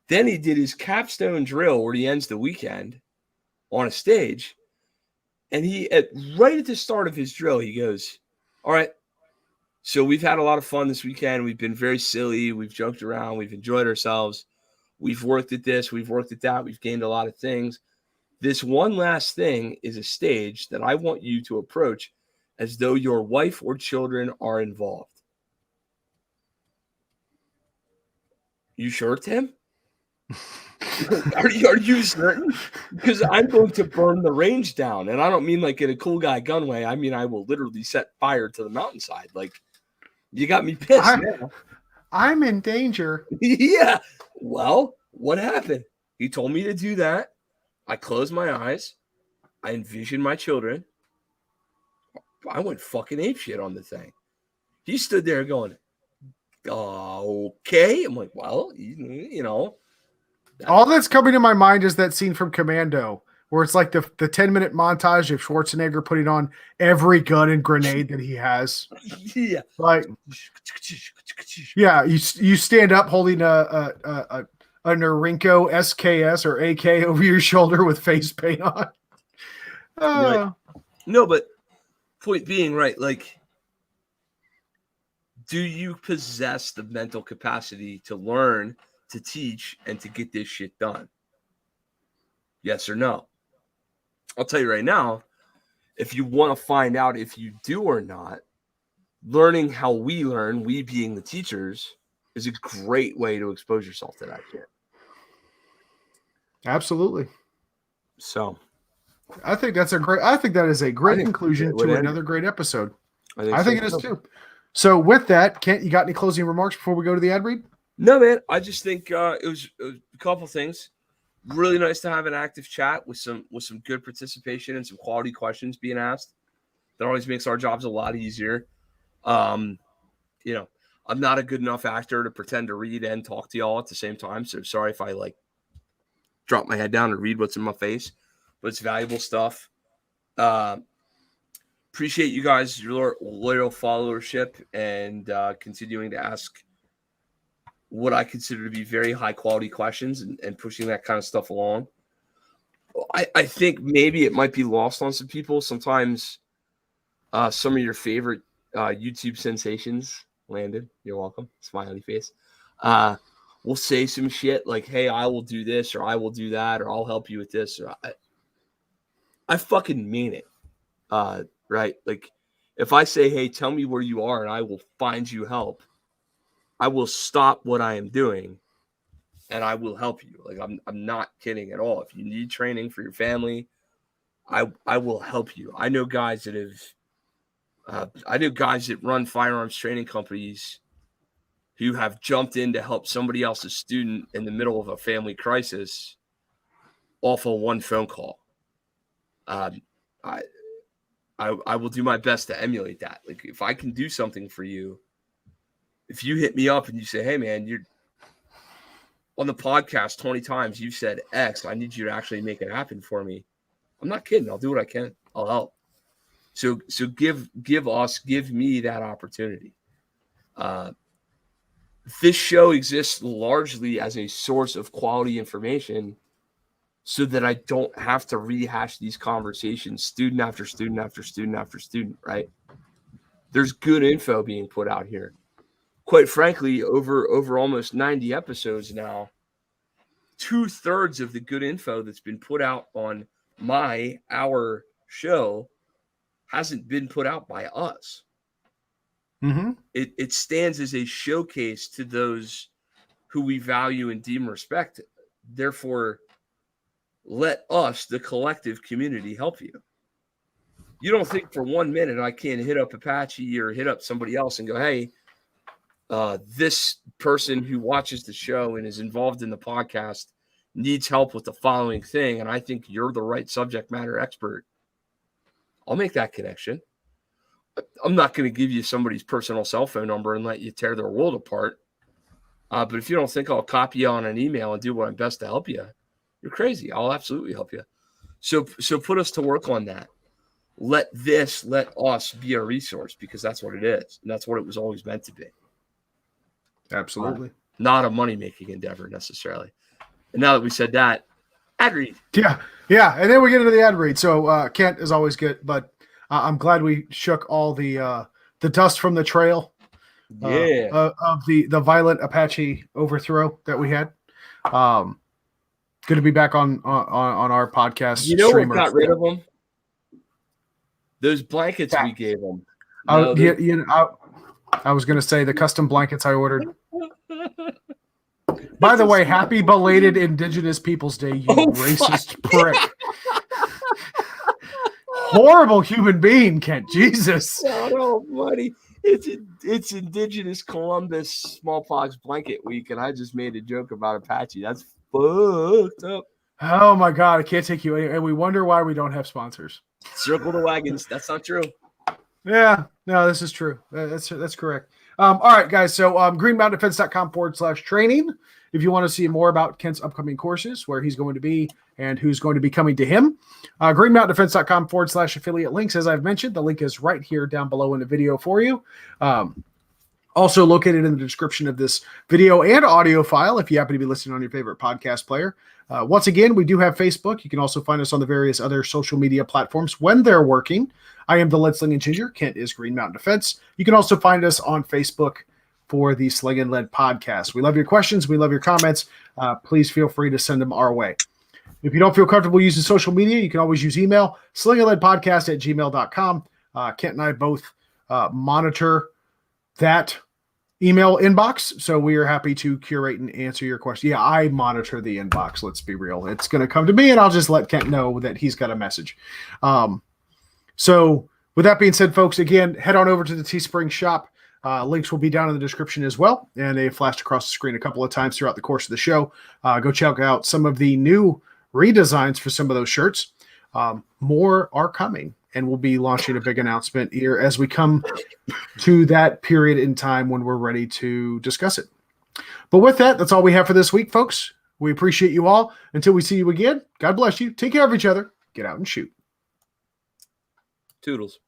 [SPEAKER 2] Then he did his capstone drill where he ends the weekend on a stage. And right at the start of his drill, he goes, all right, so we've had a lot of fun this weekend. We've been very silly. We've joked around. We've enjoyed ourselves. We've worked at this. We've worked at that. We've gained a lot of things. This one last thing is a stage that I want you to approach as though your wife or children are involved. You sure, Tim? Are you certain? Because I'm going to burn the range down. And I don't mean like in a cool guy gun way. I mean, I will literally set fire to the mountainside. Like, you got me pissed now.
[SPEAKER 1] I'm in danger.
[SPEAKER 2] Yeah. Well, what happened? He told me to do that. I closed my eyes. I envisioned my children. I went fucking apeshit on the thing. He stood there going, okay. I'm like, well, you know.
[SPEAKER 1] All that's coming to my mind is that scene from Commando, where it's like the 10-minute montage of Schwarzenegger putting on every gun and grenade that he has.
[SPEAKER 2] Yeah.
[SPEAKER 1] Like, yeah, you stand up holding a Norinco SKS or AK over your shoulder with face paint on.
[SPEAKER 2] Right. No, but point being, right, like, do you possess the mental capacity to learn, to teach, and to get this shit done? Yes or no? I'll tell you right now, if you want to find out if you do or not, learning how we learn, we being the teachers, is a great way to expose yourself to that shit.
[SPEAKER 1] Absolutely.
[SPEAKER 2] So
[SPEAKER 1] I think that is a great conclusion to another great episode. I think it is too. So with that, Kent, you got any closing remarks before we go to the ad read?
[SPEAKER 2] No, man. I just think it was a couple things. Really nice to have an active chat with some good participation and some quality questions being asked. That always makes our jobs a lot easier. You know, I'm not a good enough actor to pretend to read and talk to y'all at the same time. So sorry if I like drop my head down and read what's in my face, but it's valuable stuff. Appreciate you guys, your loyal followership, and continuing to ask what I consider to be very high quality questions and pushing that kind of stuff along. I think maybe it might be lost on some people. Sometimes some of your favorite YouTube sensations, Landon, you're welcome, smiley face, will say some shit like, hey, I will do this, or I will do that, or I'll help you with this. Or I fucking mean it. Right? Like, if I say, hey, tell me where you are and I will find you help, I will stop what I am doing and I will help you. Like, I'm not kidding at all. If you need training for your family, I will help you. I know guys that run firearms training companies who have jumped in to help somebody else's student in the middle of a family crisis off of one phone call. I will do my best to emulate that. Like, if I can do something for you, if you hit me up and you say, hey, man, you're on the podcast 20 times, you've said X, I need you to actually make it happen for me. I'm not kidding. I'll do what I can. I'll help. So give me that opportunity. This show exists largely as a source of quality information so that I don't have to rehash these conversations student after student after student after student, right? There's good info being put out here. Quite frankly, over almost 90 episodes now, 2/3 of the good info that's been put out on our show hasn't been put out by us.
[SPEAKER 1] Mm-hmm.
[SPEAKER 2] It stands as a showcase to those who we value and deem respect. Therefore, let us, the collective community, help you. You don't think for 1 minute I can't hit up Apache or hit up somebody else and go, hey, this person who watches the show and is involved in the podcast needs help with the following thing, and I think you're the right subject matter expert. I'll make that connection. I'm not going to give you somebody's personal cell phone number and let you tear their world apart. But if you don't think I'll copy you on an email and do what I'm best to help you, you're crazy. I'll absolutely help you. So put us to work on that. Let us be a resource, because that's what it is. And that's what it was always meant to be.
[SPEAKER 1] Absolutely.
[SPEAKER 2] Not a money-making endeavor necessarily. And now that we said that, ad read.
[SPEAKER 1] Yeah. And then we get into the ad read. So Kent is always good, but I'm glad we shook all the dust from the trail. Of the violent Apache overthrow that we had. Good to be back on our podcast.
[SPEAKER 2] You know what got rid of them? Those blankets we gave them.
[SPEAKER 1] I was going to say the custom blankets I ordered. By the way, happy belated Indigenous Peoples Day, you racist prick. Horrible human being, Kent. Jesus.
[SPEAKER 2] Oh, buddy. It's Indigenous Columbus smallpox blanket week, and I just made a joke about Apache. That's fucked up.
[SPEAKER 1] Oh, my God. I can't take you. And we wonder why we don't have sponsors.
[SPEAKER 2] Circle the wagons. That's not true.
[SPEAKER 1] Yeah, no, this is true. That's correct. All right, guys. So greenmountaindefense.com/training. If you want to see more about Kent's upcoming courses, where he's going to be and who's going to be coming to him, greenmountaindefense.com/affiliate links. As I've mentioned, the link is right here down below in the video for you. Also located in the description of this video and audio file if you happen to be listening on your favorite podcast player. Once again, we do have Facebook. You can also find us on the various other social media platforms when they're working. I am the Lead Sling'N Ginger. Kent is Green Mountain Defense. You can also find us on Facebook for the Sling'N Lead podcast. We love your questions. We love your comments. Please feel free to send them our way. If you don't feel comfortable using social media, you can always use email, slingandleadpodcast@gmail.com. Kent and I both monitor that email inbox, so we are happy to curate and answer your question. Yeah, I monitor the inbox. Let's be real. It's going to come to me, and I'll just let Kent know that he's got a message. So with that being said, folks, again, head on over to the Teespring shop. Links will be down in the description as well, and they flashed across the screen a couple of times throughout the course of the show. Go check out some of the new redesigns for some of those shirts. More are coming, and we'll be launching a big announcement here as we come to that period in time when we're ready to discuss it. But with that, that's all we have for this week, folks. We appreciate you all. Until we see you again, God bless you. Take care of each other. Get out and shoot.
[SPEAKER 2] Toodles.